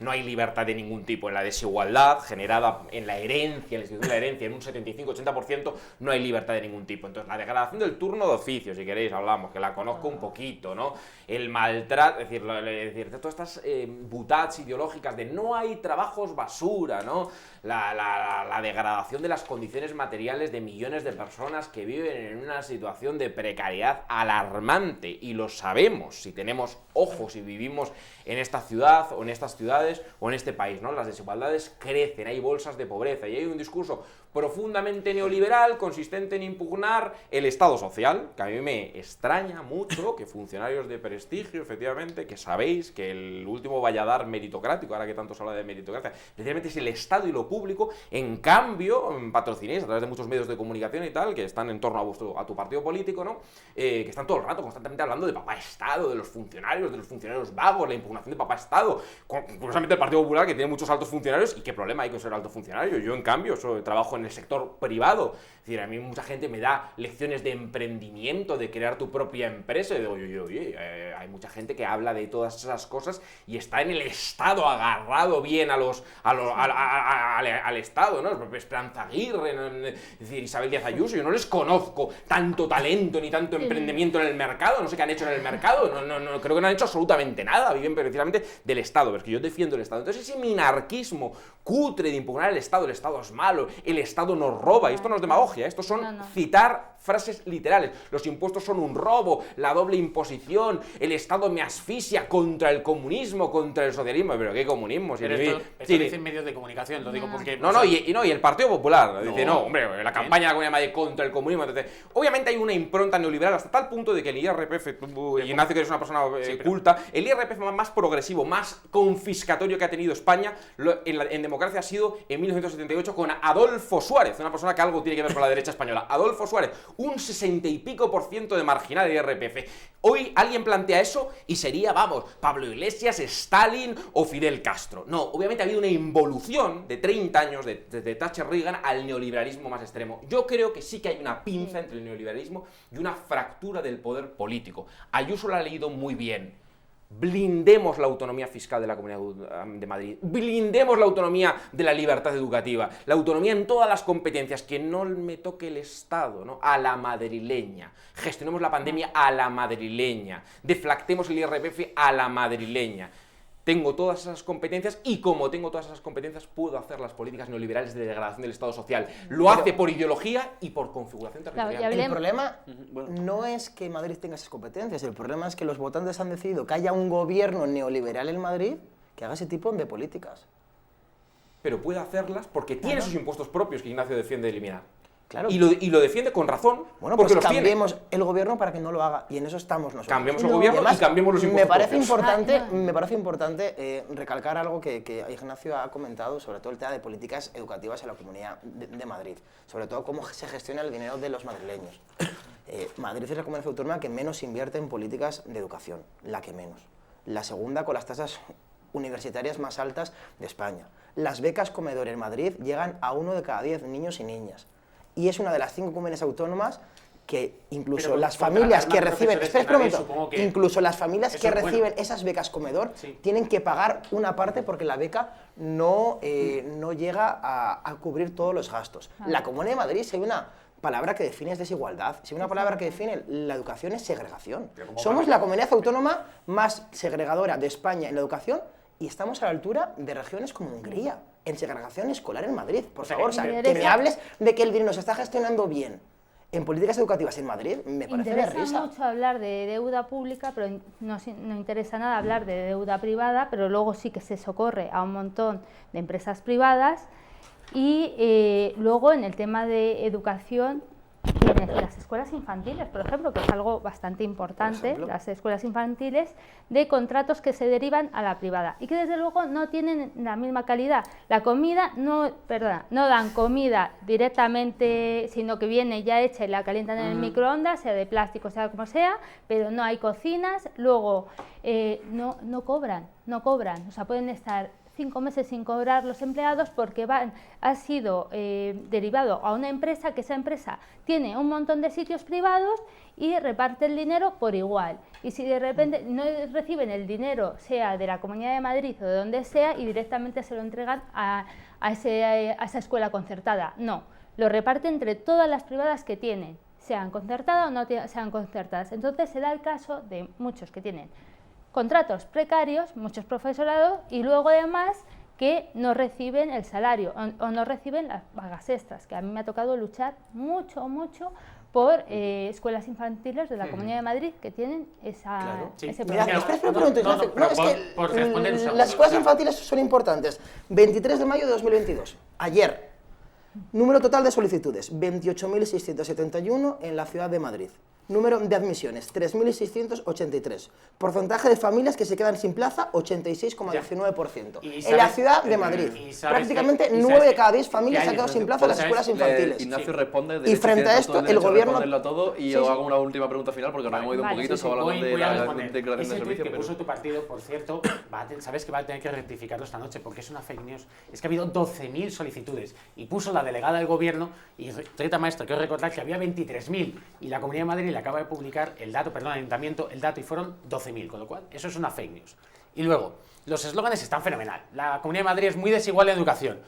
no hay libertad de ningún tipo. En la desigualdad generada en la herencia, en la institución de la herencia, en un 75-80%, no hay libertad de ningún tipo. Entonces, la degradación del turno de oficio, si queréis, hablamos, que la conozco un poquito, ¿no? El maltrato, es decir, todas estas butats ideológicas de no hay trabajos basura, ¿no? La degradación de las condiciones materiales de millones de personas que viven en una situación de precariedad alarmante, y lo sabemos si tenemos ojos y vivimos en esta ciudad o en estas ciudades o en este país, ¿no? Las desigualdades crecen, hay bolsas de pobreza y hay un discurso profundamente neoliberal consistente en impugnar el Estado social, que a mí me extraña mucho que funcionarios de prestigio, efectivamente, que sabéis que el último valladar meritocrático, ahora que tanto se habla de meritocracia, precisamente es el Estado y lo público, en cambio, patrocinéis a través de muchos medios de comunicación y tal, que están en torno a tu partido político, ¿no? Que están todo el rato constantemente hablando de papá Estado, de los funcionarios vagos, la impugnación de papá Estado, curiosamente el Partido Popular, que tiene muchos altos funcionarios, y qué problema hay con ser alto funcionario. Yo, en cambio, trabajo en el sector privado. Es decir, a mí mucha gente me da lecciones de emprendimiento, de crear tu propia empresa, y digo, oye, hay mucha gente que habla de todas esas cosas y está en el Estado, agarrado bien al Estado, ¿no? El propio Esperanza Aguirre, ¿no? Es decir, Isabel Díaz Ayuso, yo no les conozco tanto talento ni tanto emprendimiento en el mercado, no sé qué han hecho en el mercado, no creo que no han hecho absolutamente nada, viven precisamente del Estado, pero es que yo defiendo el Estado. Entonces ese minarquismo cutre de impugnar el Estado es malo, el Estado nos roba, y esto no es demagogia, esto son citar frases literales. Los impuestos son un robo, la doble imposición, el Estado me asfixia, contra el comunismo, contra el socialismo. ¿Pero qué comunismo? Pero esto lo dicen medios de comunicación, lo digo porque... Y el Partido Popular dice, no, hombre, la campaña de la Comunidad de Madrid contra el comunismo. Entonces, obviamente hay una impronta neoliberal hasta tal punto de que el IRPF, Ignacio, que eres una persona culta, el IRPF más progresivo, más confiscatorio que ha tenido España en democracia ha sido en 1978 con Adolfo Suárez, una persona que algo tiene que ver con la derecha española. Adolfo Suárez, un 60 y pico % de marginal del IRPF. Hoy alguien plantea eso y sería, vamos, Pablo Iglesias, Stalin o Fidel Castro. No, obviamente ha habido una involución de 30 años desde Thatcher Reagan al neoliberalismo más extremo. Yo creo que sí que hay una pinza entre el neoliberalismo y una fractura del poder político. Ayuso lo ha leído muy bien. Blindemos la autonomía fiscal de la Comunidad de Madrid, blindemos la autonomía de la libertad educativa, la autonomía en todas las competencias, que no me toque el Estado, ¿no? A la madrileña, gestionemos la pandemia a la madrileña, deflactemos el IRPF a la madrileña. Tengo todas esas competencias y como tengo todas esas competencias puedo hacer las políticas neoliberales de degradación del Estado social. Lo hace por ideología y por configuración territorial. Claro, el problema no es que Madrid tenga esas competencias, el problema es que los votantes han decidido que haya un gobierno neoliberal en Madrid que haga ese tipo de políticas. Pero puede hacerlas porque tiene sus impuestos propios que Ignacio defiende eliminar. Claro. Y lo defiende con razón. Bueno, porque pues los cambiemos el gobierno para que no lo haga, y en eso estamos nosotros. Cambiemos el gobierno y cambiemos los impuestos propios. Me parece importante recalcar algo que Ignacio ha comentado, sobre todo el tema de políticas educativas en la Comunidad de Madrid, sobre todo cómo se gestiona el dinero de los madrileños. Madrid es la comunidad autónoma que menos invierte en políticas de educación, la que menos. La segunda con las tasas universitarias más altas de España. Las becas comedor en Madrid llegan a 1 de cada 10 niños y niñas. Y es una de las 5 comunidades autónomas que incluso Pero las familias que reciben, incluso las familias que reciben bueno. esas becas comedor Sí. tienen que pagar una parte porque la beca no llega a cubrir todos los gastos. La Comunidad de Madrid, si hay una palabra que define es desigualdad, si hay una palabra que define la educación es segregación. Somos la comunidad autónoma más segregadora de España en la educación y estamos a la altura de regiones como Hungría, en segregación escolar en Madrid. Por favor, o sea, que me hables de que el dinero se está gestionando bien en políticas educativas en Madrid, me parece de risa. Interesa mucho hablar de deuda pública, pero no interesa nada hablar de deuda privada, pero luego sí que se socorre a un montón de empresas privadas. Y luego en el tema de educación, tienes las escuelas infantiles, por ejemplo, que es algo bastante importante, las escuelas infantiles, de contratos que se derivan a la privada y que desde luego no tienen la misma calidad. La comida, no dan comida directamente, sino que viene ya hecha y la calientan en el microondas, sea de plástico, sea como sea, pero no hay cocinas, luego no cobran, o sea, pueden estar 5 meses sin cobrar los empleados porque ha sido derivado a una empresa, que esa empresa tiene un montón de sitios privados y reparte el dinero por igual. Y si de repente no reciben el dinero, sea de la Comunidad de Madrid o de donde sea, y directamente se lo entregan a esa escuela concertada. No, lo reparte entre todas las privadas que tienen, sean concertadas o no sean concertadas. Entonces se da el caso de muchos que tienen contratos precarios, muchos profesorados, y luego además que no reciben el salario o no reciben las pagas extras, que a mí me ha tocado luchar mucho por escuelas infantiles de la Comunidad de Madrid que tienen ese Mira, Pero- espera un no, momento, no, no, Ignacio. pero Es que por responder un segundo, las escuelas o sea, infantiles son importantes. 23 de mayo de 2022, ayer, número total de solicitudes, 28.671 en la ciudad de Madrid. Número de admisiones, 3.683. Porcentaje de familias que se quedan sin plaza, 86,19%. En la ciudad de Madrid, prácticamente 9 de cada 10 familias se han quedado sin plaza en las escuelas infantiles. Ignacio responde. Y frente a esto, el gobierno... responderlo todo y yo hago una última pregunta final porque nos hemos ido un poquito, estaba hablando de Voy a la responder. declaración de Ese tuit servicio. que puso tu partido, por cierto, sabes que va a tener que rectificarlo esta noche porque es una fake news. Es que ha habido 12.000 solicitudes y puso la delegada del gobierno y Rita Maestre, quiero recordar que había 23.000 y la Comunidad de Madrid le acaba de publicar el dato, el ayuntamiento, el dato, y fueron 12.000, con lo cual eso es una fake news. Y luego, los eslóganes están fenomenal. La Comunidad de Madrid es muy desigual en educación,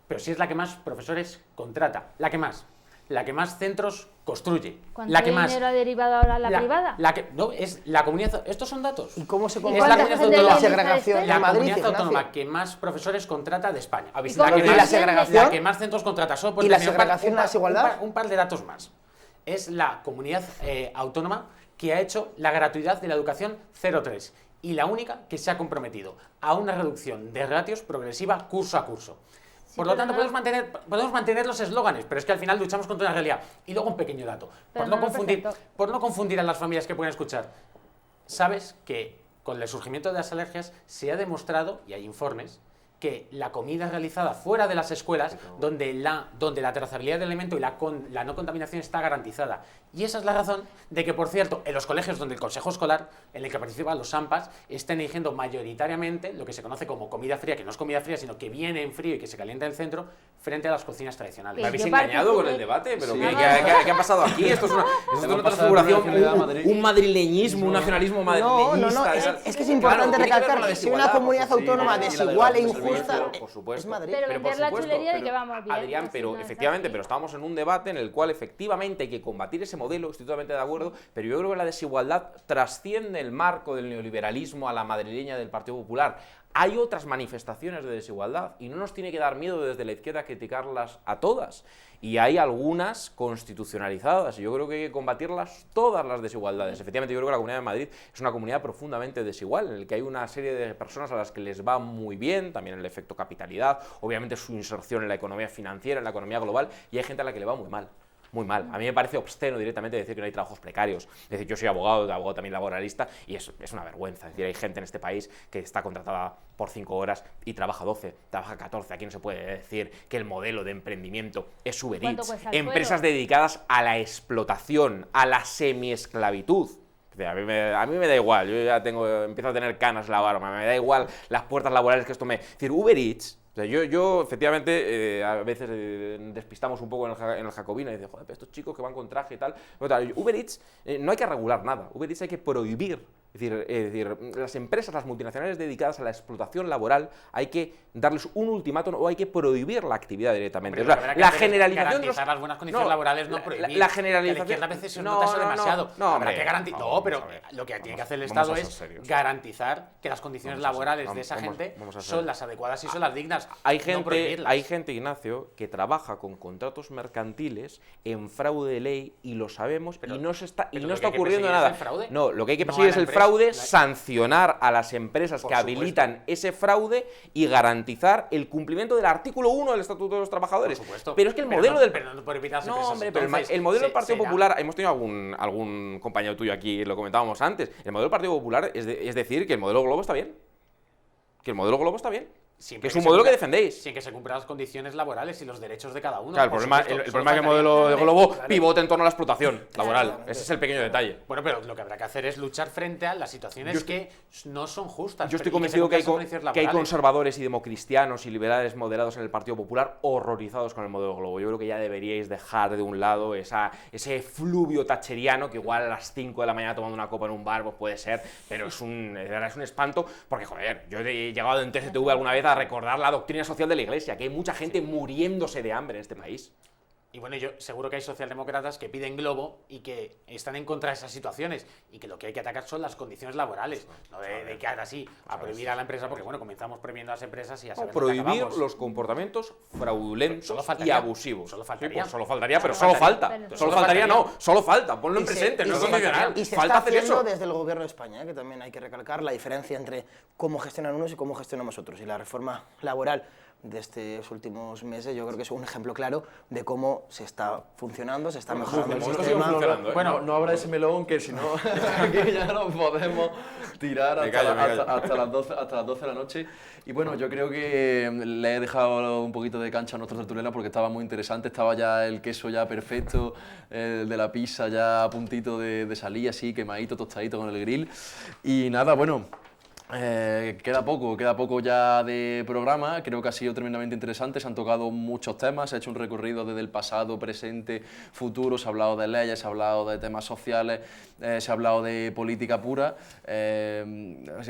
pero sí es la que más profesores contrata, la que más centros construye, ¿Cuánto la que más... dinero ha derivado ahora a la privada? No, es la comunidad... Estos son datos. ¿Y cómo se Es compara la cuánta comunidad gente la autónoma, segregación la en Madrid, comunidad autónoma Ignacio? que más profesores contrata de España. ¿Y cómo- que y la más- segregación? La que más centros contrata. Solo por ¿Y la terminar, segregación y la desigualdad? Un par de datos más. Es la comunidad autónoma que ha hecho la gratuidad de la educación 0,3 y la única que se ha comprometido a una reducción de ratios progresiva curso a curso. Por lo pero tanto, no- podemos mantener los eslóganes, pero es que al final luchamos contra una realidad. Y luego un pequeño dato, Pero por no no lo confundir, presento. por no confundir a las familias que pueden escuchar. Sabes que con el surgimiento de las alergias se ha demostrado, y hay informes, que la comida realizada fuera de las escuelas, donde la trazabilidad del alimento y la no contaminación está garantizada. Y esa es la razón de que, por cierto, en los colegios donde el consejo escolar, en el que participan los AMPAs, estén eligiendo mayoritariamente lo que se conoce como comida fría, que no es comida fría, sino que viene en frío y que se calienta en el centro, frente a las cocinas tradicionales. Sí. ¿Me habéis Yo engañado con participé- el debate? ¿Pero Sí. qué ha pasado aquí? Esto es una pasado transfiguración, por la nacionalidad de Madrid. un madrileñismo, un nacionalismo madrileñista. Es que es importante recalcar que si una comunidad autónoma sí, desigual e y la de injusta por supuesto. es Madrid. Pero por vender la supuesto, chulería de pero, que vamos bien. Adrián, así pero no es efectivamente, así. pero estamos en un debate en el cual efectivamente hay que combatir ese modelo, estoy totalmente de acuerdo, pero yo creo que la desigualdad trasciende el marco del neoliberalismo a la madrileña del Partido Popular. Hay otras manifestaciones de desigualdad y no nos tiene que dar miedo desde la izquierda criticarlas a todas. Y hay algunas constitucionalizadas y yo creo que hay que combatirlas todas las desigualdades. Efectivamente, yo creo que la Comunidad de Madrid es una comunidad profundamente desigual, en la que hay una serie de personas a las que les va muy bien, también el efecto capitalidad, obviamente su inserción en la economía financiera, en la economía global, y hay gente a la que le va muy mal. muy mal. A mí me parece obsceno directamente decir que no hay trabajos precarios. Es decir, yo soy abogado también laboralista, y es una vergüenza. Es decir, hay gente en este país que está contratada por 5 horas y trabaja 12, trabaja 14. Aquí no se puede decir que el modelo de emprendimiento es Uber ¿Cuánto Eats. cuesta el Empresas sueldo? dedicadas a la explotación, a la semiesclavitud. A mí me da igual, yo ya empiezo a tener canas en la barba, me da igual las puertas laborales que esto me... Es decir, Uber Eats, o sea, yo efectivamente, a veces despistamos un poco en el Jacobino y dice, joder, pero estos chicos que van con traje y tal... Uber Eats no hay que regular nada, Uber Eats hay que prohibir. Es decir, las empresas, las multinacionales dedicadas a la explotación laboral, hay que darles un ultimátum o hay que prohibir la actividad directamente. Hombre, O sea, lo que la habrá que hacer es generalización... garantizar las buenas condiciones laborales, no prohibir. La generalización... Que a la izquierda a veces se nota eso demasiado. No, Habrá hombre, que garantizar... vamos No, pero a ver. lo que tiene que hacer el Vamos Estado a ser es serios. garantizar que las condiciones laborales de esa vamos gente a ser son las adecuadas y son las dignas. Hay no prohibirlas. gente, Ignacio, que trabaja con contratos mercantiles en fraude de ley y lo sabemos, y no está lo que hay que ocurriendo perseguir nada. es el fraude. No, lo que hay que No perseguir a es la el empresa. fraude, sancionar a las empresas Por que supuesto. habilitan ese fraude y garantizar el cumplimiento del artículo 1 del Estatuto de los Trabajadores. Por supuesto. Pero es que el Pero modelo no- del... pero no por evitar las No, empresas. hombre, pero Entonces, el modelo del Partido será- Popular, hemos tenido algún compañero tuyo aquí, lo comentábamos antes, el modelo del Partido Popular es decir que el modelo Globo está bien. Que el modelo Globo está bien. Siempre Que es un se modelo que cumpla- defendéis. Sin que se cumplan las condiciones laborales y los derechos de cada uno. Claro, por el problema supuesto. es Solo que el faltaría. modelo de Globo Claro. pivote en torno a la explotación laboral. Ese es el pequeño detalle. Bueno, pero lo que habrá que hacer es luchar frente a las situaciones Yo estoy- que no son justas. Yo estoy pero- y convencido se que hay, cumplan esas condiciones que hay laborales. conservadores y democristianos y liberales moderados en el Partido Popular horrorizados con el modelo Globo. Yo creo que ya deberíais dejar de un lado ese fluvio thatcheriano que igual a las 5 de la mañana tomando una copa en un bar pues puede ser, pero de verdad es un espanto porque, joder, yo he llegado en TCTV alguna vez a recordar la doctrina social de la Iglesia, que hay mucha gente muriéndose de hambre en este país. Y bueno, yo seguro que hay socialdemócratas que piden Globo y que están en contra de esas situaciones y que lo que hay que atacar son las condiciones laborales, no de que ahora sí, a prohibir a la empresa, porque bueno, comenzamos prohibiendo a las empresas y ya sabemos Prohibir que acabamos. los comportamientos fraudulentos Solo y faltaría. abusivos. Solo Sí, faltaría. pues solo faltaría, pero Solo solo faltaría. falta. Pero Solo solo faltaría, faltaría. no, solo falta. Ponlo en Y se- presente, no y es se- condicional. Y se Falta está hacer haciendo eso. desde el gobierno de España, que también hay que recalcar la diferencia entre cómo gestionan unos y cómo gestionamos otros. Y la reforma laboral de estos últimos meses yo creo que es un ejemplo claro de cómo se está funcionando, se está mejorando el momento sistema. sigue funcionando, ¿eh? Bueno, no habrá ese melón que si no, aquí ya no podemos tirar Me hasta, callo, me callo. hasta las 12 de la noche. Y bueno, yo creo que le he dejado un poquito de cancha a nuestra tertuliana porque estaba muy interesante, estaba ya el queso ya perfecto, el de la pizza ya a puntito de salir, así quemadito, tostadito con el grill. Y nada, bueno... queda poco ya de programa, creo que ha sido tremendamente interesante, se han tocado muchos temas, se ha hecho un recorrido desde el pasado, presente, futuro, se ha hablado de leyes, se ha hablado de temas sociales, se ha hablado de política pura,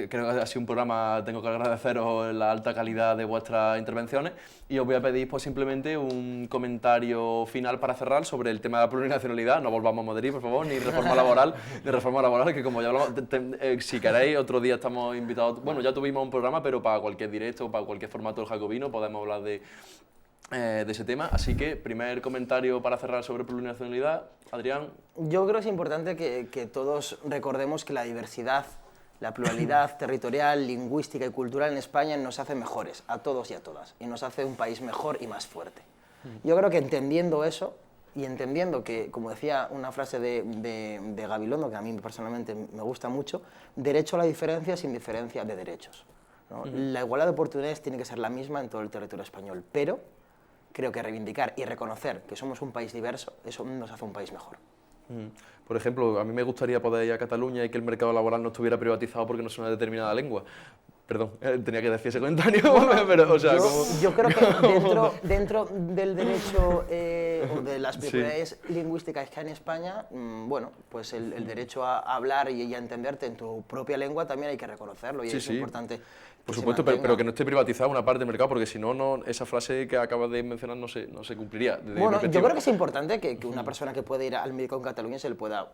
creo que ha sido un programa, tengo que agradeceros la alta calidad de vuestras intervenciones y os voy a pedir pues simplemente un comentario final para cerrar sobre el tema de la plurinacionalidad, no volvamos a Madrid por favor, ni reforma laboral, que como ya hablamos, si queréis otro día estamos invitados, bueno ya tuvimos un programa pero para cualquier directo, para cualquier formato del Jacobino podemos hablar de ese tema, así que primer comentario para cerrar sobre plurinacionalidad, Adrián. Yo creo que es importante que todos recordemos que la diversidad, la pluralidad territorial, lingüística y cultural en España nos hace mejores a todos y a todas y nos hace un país mejor y más fuerte. Yo creo que entendiendo eso y entendiendo que, como decía una frase de Gabilondo, que a mí personalmente me gusta mucho, derecho a la diferencia sin diferencia de derechos, ¿no? La igualdad de oportunidades tiene que ser la misma en todo el territorio español, pero creo que reivindicar y reconocer que somos un país diverso, eso nos hace un país mejor. Por ejemplo, a mí me gustaría poder ir a Cataluña y que el mercado laboral no estuviera privatizado porque no es una determinada lengua. Perdón, tenía que decir ese comentario, pero, o sea, yo creo que dentro del derecho o de las propiedades lingüísticas que hay en España, bueno, pues el derecho a hablar y a entenderte en tu propia lengua también hay que reconocerlo y es importante. Por se supuesto, mantenga. pero que no esté privatizada una parte del mercado, porque si no, esa frase que acabas de mencionar no se cumpliría. Desde mi Bueno, yo perspectiva. creo que es importante que una persona que puede ir al médico en Cataluña se le pueda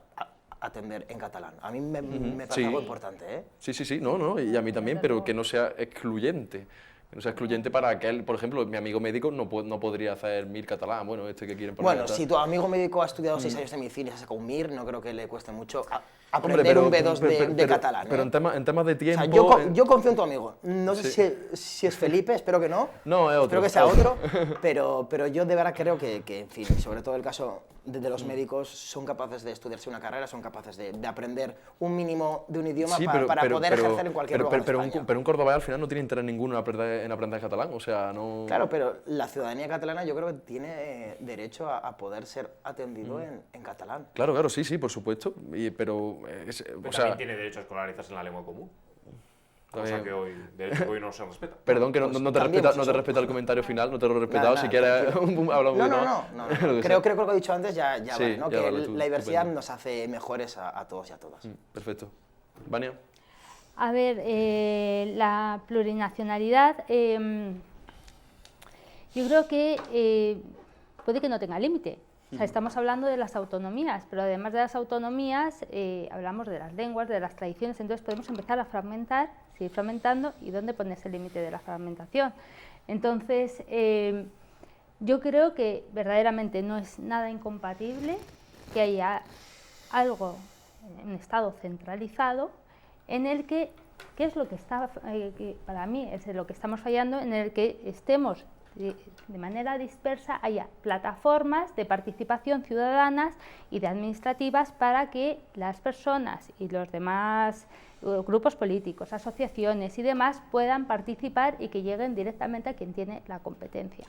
atender en catalán. A mí me parece Sí. algo importante, ¿eh? Sí, no, y a mí también, pero que no sea excluyente. no sea excluyente para aquel, por ejemplo, mi amigo médico no podría hacer MIR catalán, bueno, este que quieren poner. Bueno, si tu amigo médico ha estudiado 6 años de medicina y se ha sacado un MIR, no creo que le cueste mucho aprender un B2 de catalán. Pero en temas de tiempo... O sea, yo confío en tu amigo. No sé si es Felipe, espero que no. No, es otro. Espero que sea otro, pero yo de verdad creo que, en fin, sobre todo el caso de los médicos, son capaces de estudiarse una carrera, son capaces de aprender un mínimo de un idioma para poder ejercer en cualquier lugar de España. Pero un cordobés al final no tiene interés ninguno en aprender catalán, o sea, no... Claro, pero la ciudadanía catalana yo creo que tiene derecho a poder ser atendido en catalán. Claro, sí, por supuesto, pero... Pero también tiene derecho a escolarizarse en la lengua común. Cosa que hoy no se respeta. Perdón, que no te respeta el comentario final, no te lo he respetado. Si quieres hablar un poquito más. No. Creo que lo que he dicho antes ya sí, vale, ¿no? Ya que vale, la diversidad nos hace mejores a todos y a todas. Perfecto. Vania. A ver, la plurinacionalidad, yo creo que puede que no tenga límite. O sea, estamos hablando de las autonomías, pero además de las autonomías hablamos de las lenguas, de las tradiciones, entonces podemos empezar a fragmentar, seguir fragmentando, y ¿dónde pones el límite de la fragmentación? Entonces, yo creo que verdaderamente no es nada incompatible que haya algo, un Estado centralizado, en el que, ¿qué es lo que está, que para mí es lo que estamos fallando, en el que estemos de manera dispersa, haya plataformas de participación ciudadanas y de administrativas para que las personas y los demás grupos políticos, asociaciones y demás puedan participar y que lleguen directamente a quien tiene la competencia.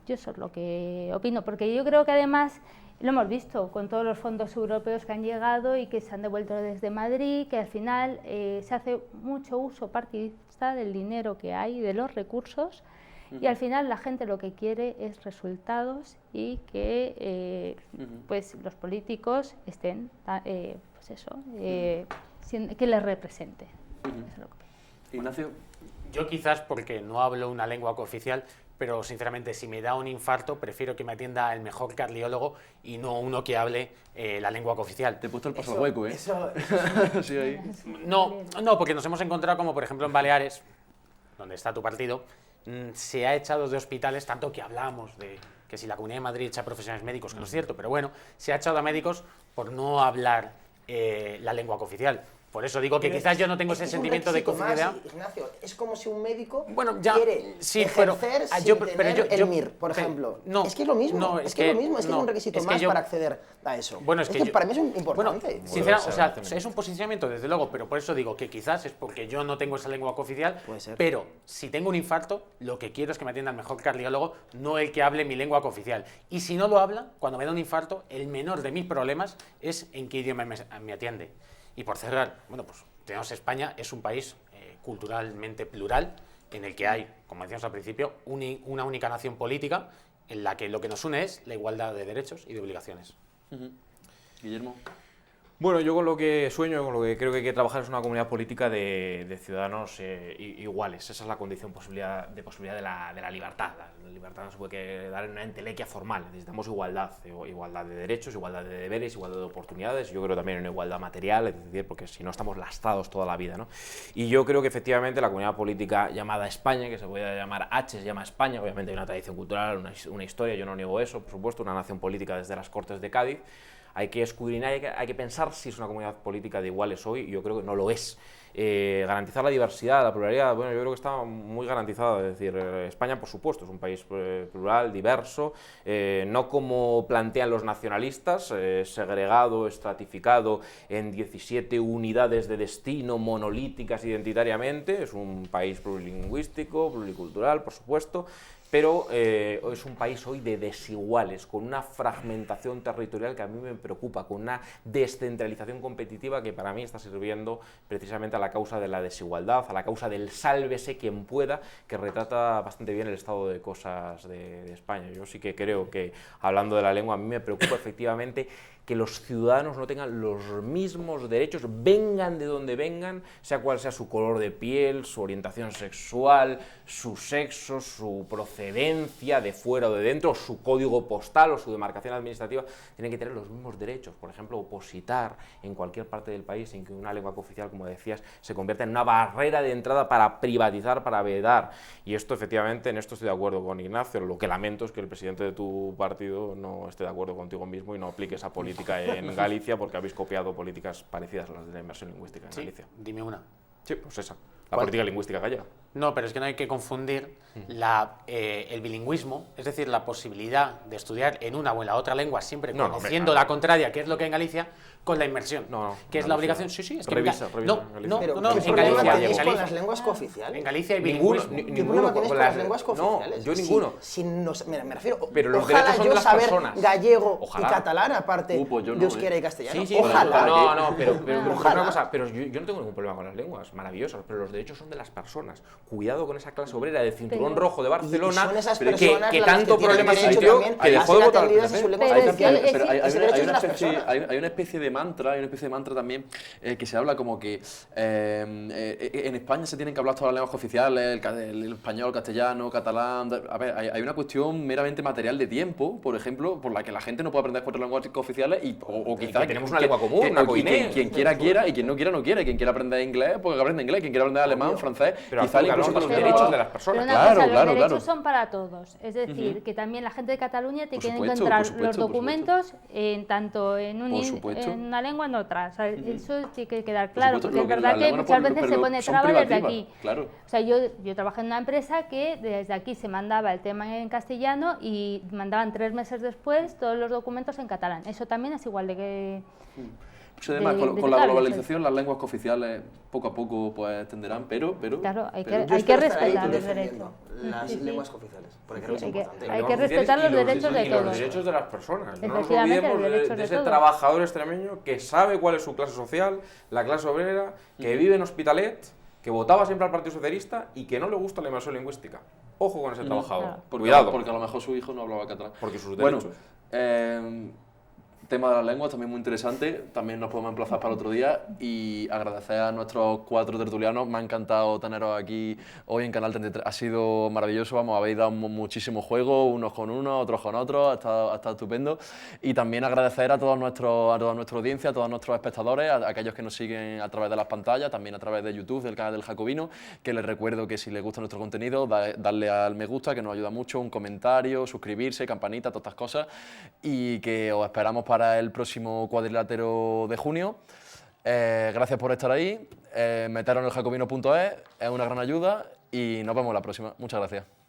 Yo eso es lo que opino, porque yo creo que además lo hemos visto con todos los fondos europeos que han llegado y que se han devuelto desde Madrid, que al final se hace mucho uso partidista del dinero que hay, de los recursos, y al final la gente lo que quiere es resultados y que pues los políticos estén, pues eso, que les represente. Eso es lo que... Ignacio. Yo quizás porque no hablo una lengua cooficial, pero sinceramente si me da un infarto prefiero que me atienda el mejor cardiólogo y no uno que hable la lengua cooficial. Te he puesto el paso al hueco, ¿eh? Eso sí, ahí. No, porque nos hemos encontrado como por ejemplo en Baleares, donde está tu partido, se ha echado de hospitales, tanto que hablamos de que si la Comunidad de Madrid echa profesionales médicos, que no es cierto, pero bueno, se ha echado a médicos por no hablar la lengua cooficial. Por eso digo que quizás yo no tengo ese sentimiento de cooficialidad. Ignacio, es como si un médico quiere ejercer sin tener el MIR, por ejemplo. No, es que es lo mismo, es que es un requisito más para acceder a eso. Bueno, es que para mí es importante. Bueno, sinceramente, o sea, es un posicionamiento, desde luego, pero por eso digo que quizás es porque yo no tengo esa lengua cooficial, pero si tengo un infarto, lo que quiero es que me atienda el mejor cardiólogo, no el que hable mi lengua cooficial. Y si no lo habla, cuando me da un infarto, el menor de mis problemas es en qué idioma me atiende. Y por cerrar, bueno, pues tenemos España, es un país culturalmente plural, en el que hay, como decíamos al principio, una única nación política, en la que lo que nos une es la igualdad de derechos y de obligaciones. Guillermo. Bueno, yo con lo que sueño, con lo que creo que hay que trabajar es una comunidad política de ciudadanos iguales. Esa es la condición de posibilidad de la libertad. La libertad no se puede dar en una entelequia formal. Necesitamos igualdad de derechos, igualdad de deberes, igualdad de oportunidades. Yo creo también en igualdad material, es decir, porque si no estamos lastrados toda la vida, ¿no? Y yo creo que efectivamente la comunidad política llamada España, que se puede llamar H, se llama España, obviamente hay una tradición cultural, una historia, yo no niego eso, por supuesto, una nación política desde las Cortes de Cádiz. Hay que escudriñar, hay que pensar si es una comunidad política de iguales hoy, y yo creo que no lo es. Garantizar la diversidad, la pluralidad, bueno, yo creo que está muy garantizada. Es decir, España, por supuesto, es un país plural, diverso, no como plantean los nacionalistas, segregado, estratificado en 17 unidades de destino monolíticas identitariamente. Es un país plurilingüístico, pluricultural, por supuesto, pero es un país hoy de desiguales, con una fragmentación territorial que a mí me preocupa, con una descentralización competitiva que para mí está sirviendo precisamente a la causa de la desigualdad, a la causa del sálvese quien pueda, que retrata bastante bien el estado de cosas de España. Yo sí que creo que, hablando de la lengua, a mí me preocupa efectivamente que los ciudadanos no tengan los mismos derechos, vengan de donde vengan, sea cual sea su color de piel, su orientación sexual, su sexo, su procedencia de fuera o de dentro, su código postal o su demarcación administrativa, tienen que tener los mismos derechos. Por ejemplo, opositar en cualquier parte del país sin que una lengua cooficial, como decías, se convierta en una barrera de entrada para privatizar, para vedar. Y esto, efectivamente, en esto estoy de acuerdo con Ignacio. Lo que lamento es que el presidente de tu partido no esté de acuerdo contigo mismo y no aplique esa política en Galicia, porque habéis copiado políticas parecidas a las de la inmersión lingüística en Galicia. Dime una. Sí, pues esa, la política lingüística gallega. No, pero es que no hay que confundir el bilingüismo, es decir, la posibilidad de estudiar en una o en la otra lengua, siempre conociendo la contraria, que es lo que hay en Galicia, con la inmersión, que es la obligación. Sí, sí, es que revisa, no, Pero no, ¿qué en problema Galicia, tenéis con las lenguas cooficiales? En Galicia hay Ninguno, bilingüismo. ¿Qué problema tenéis con las lenguas cooficiales? No, yo ninguno. Me refiero, Pero los ojalá derechos son yo de las saber personas. gallego Ojalá. y catalán, aparte Pues yo no, de euskera y castellano. Sí, sí, ojalá. no, pero Ojalá. una cosa, pero yo no tengo ningún problema con las lenguas, maravillosas, pero los derechos son de las personas. Cuidado con esa clase obrera de cinturón rojo de Barcelona, son esas que personas las tanto que problema tienen se derecho metió también que dejó de a ser votar. atendidas en sus lenguas Pero es oficiales. que Pero Ese derecho es de las personas. hay una especie de mantra, también que se habla como que en España se tienen que hablar todas las lenguas oficiales, el español, castellano, catalán. A ver, hay una cuestión meramente material de tiempo, por ejemplo, por la que la gente no puede aprender 4 lenguas oficiales o quizás que tenemos una lengua común, una coiné. quien quiera y quien no quiera no quiere. Quien quiera aprender inglés, pues que aprenda inglés. Quien quiera aprender alemán, francés, Pero quizás hablamos incluso de los que derechos de las personas. Pero una cosa, Claro, los derechos claro. son para todos. Es decir, que también la gente de Cataluña tiene que supuesto, encontrar por supuesto, los por documentos tanto en, Por supuesto. en una lengua en otra. O sea, eso tiene que quedar Por claro, supuesto, porque es lo que verdad la que lengua no muchas pone- veces se pero pone son traba desde privativas, aquí. claro. O sea, yo trabajé en una empresa que desde aquí se mandaba el tema en castellano y mandaban 3 meses después todos los documentos en catalán. Eso también es igual de que... Pues además, con la claro, globalización las lenguas cooficiales poco a poco pues tenderán, pero Claro, hay pero- que, hay que respetar los derechos. Las Sí, sí. lenguas cooficiales, porque Sí, creo que es hay que- importante. hay Los que respetar los oficiales derechos de y los todos. derechos de las personas. No nos Efectivamente, olvidemos los derechos de ese todos. trabajador extremeño que sabe cuál es su clase social, la clase obrera, que vive en Hospitalet, que votaba siempre al Partido Socialista y que no le gusta la inmersión lingüística. Ojo con ese trabajador. Claro. Cuidado. Porque a lo mejor su hijo no hablaba catalán. Porque sus Bueno, derechos. tema de las lenguas también muy interesante, también nos podemos emplazar para otro día y agradecer a nuestros 4 tertulianos, me ha encantado teneros aquí hoy en Canal 33, ha sido maravilloso, vamos, habéis dado muchísimo juego, unos con unos, otros con otros, ha estado estupendo y también agradecer a toda nuestra audiencia, a todos nuestros espectadores, a aquellos que nos siguen a través de las pantallas, también a través de YouTube, del canal del Jacobino, que les recuerdo que si les gusta nuestro contenido, darle al me gusta, que nos ayuda mucho, un comentario, suscribirse, campanita, todas estas cosas y que os esperamos para el próximo cuadrilátero de junio. Gracias por estar ahí. Meteros en eljacobino.es, es una gran ayuda y nos vemos la próxima. Muchas gracias.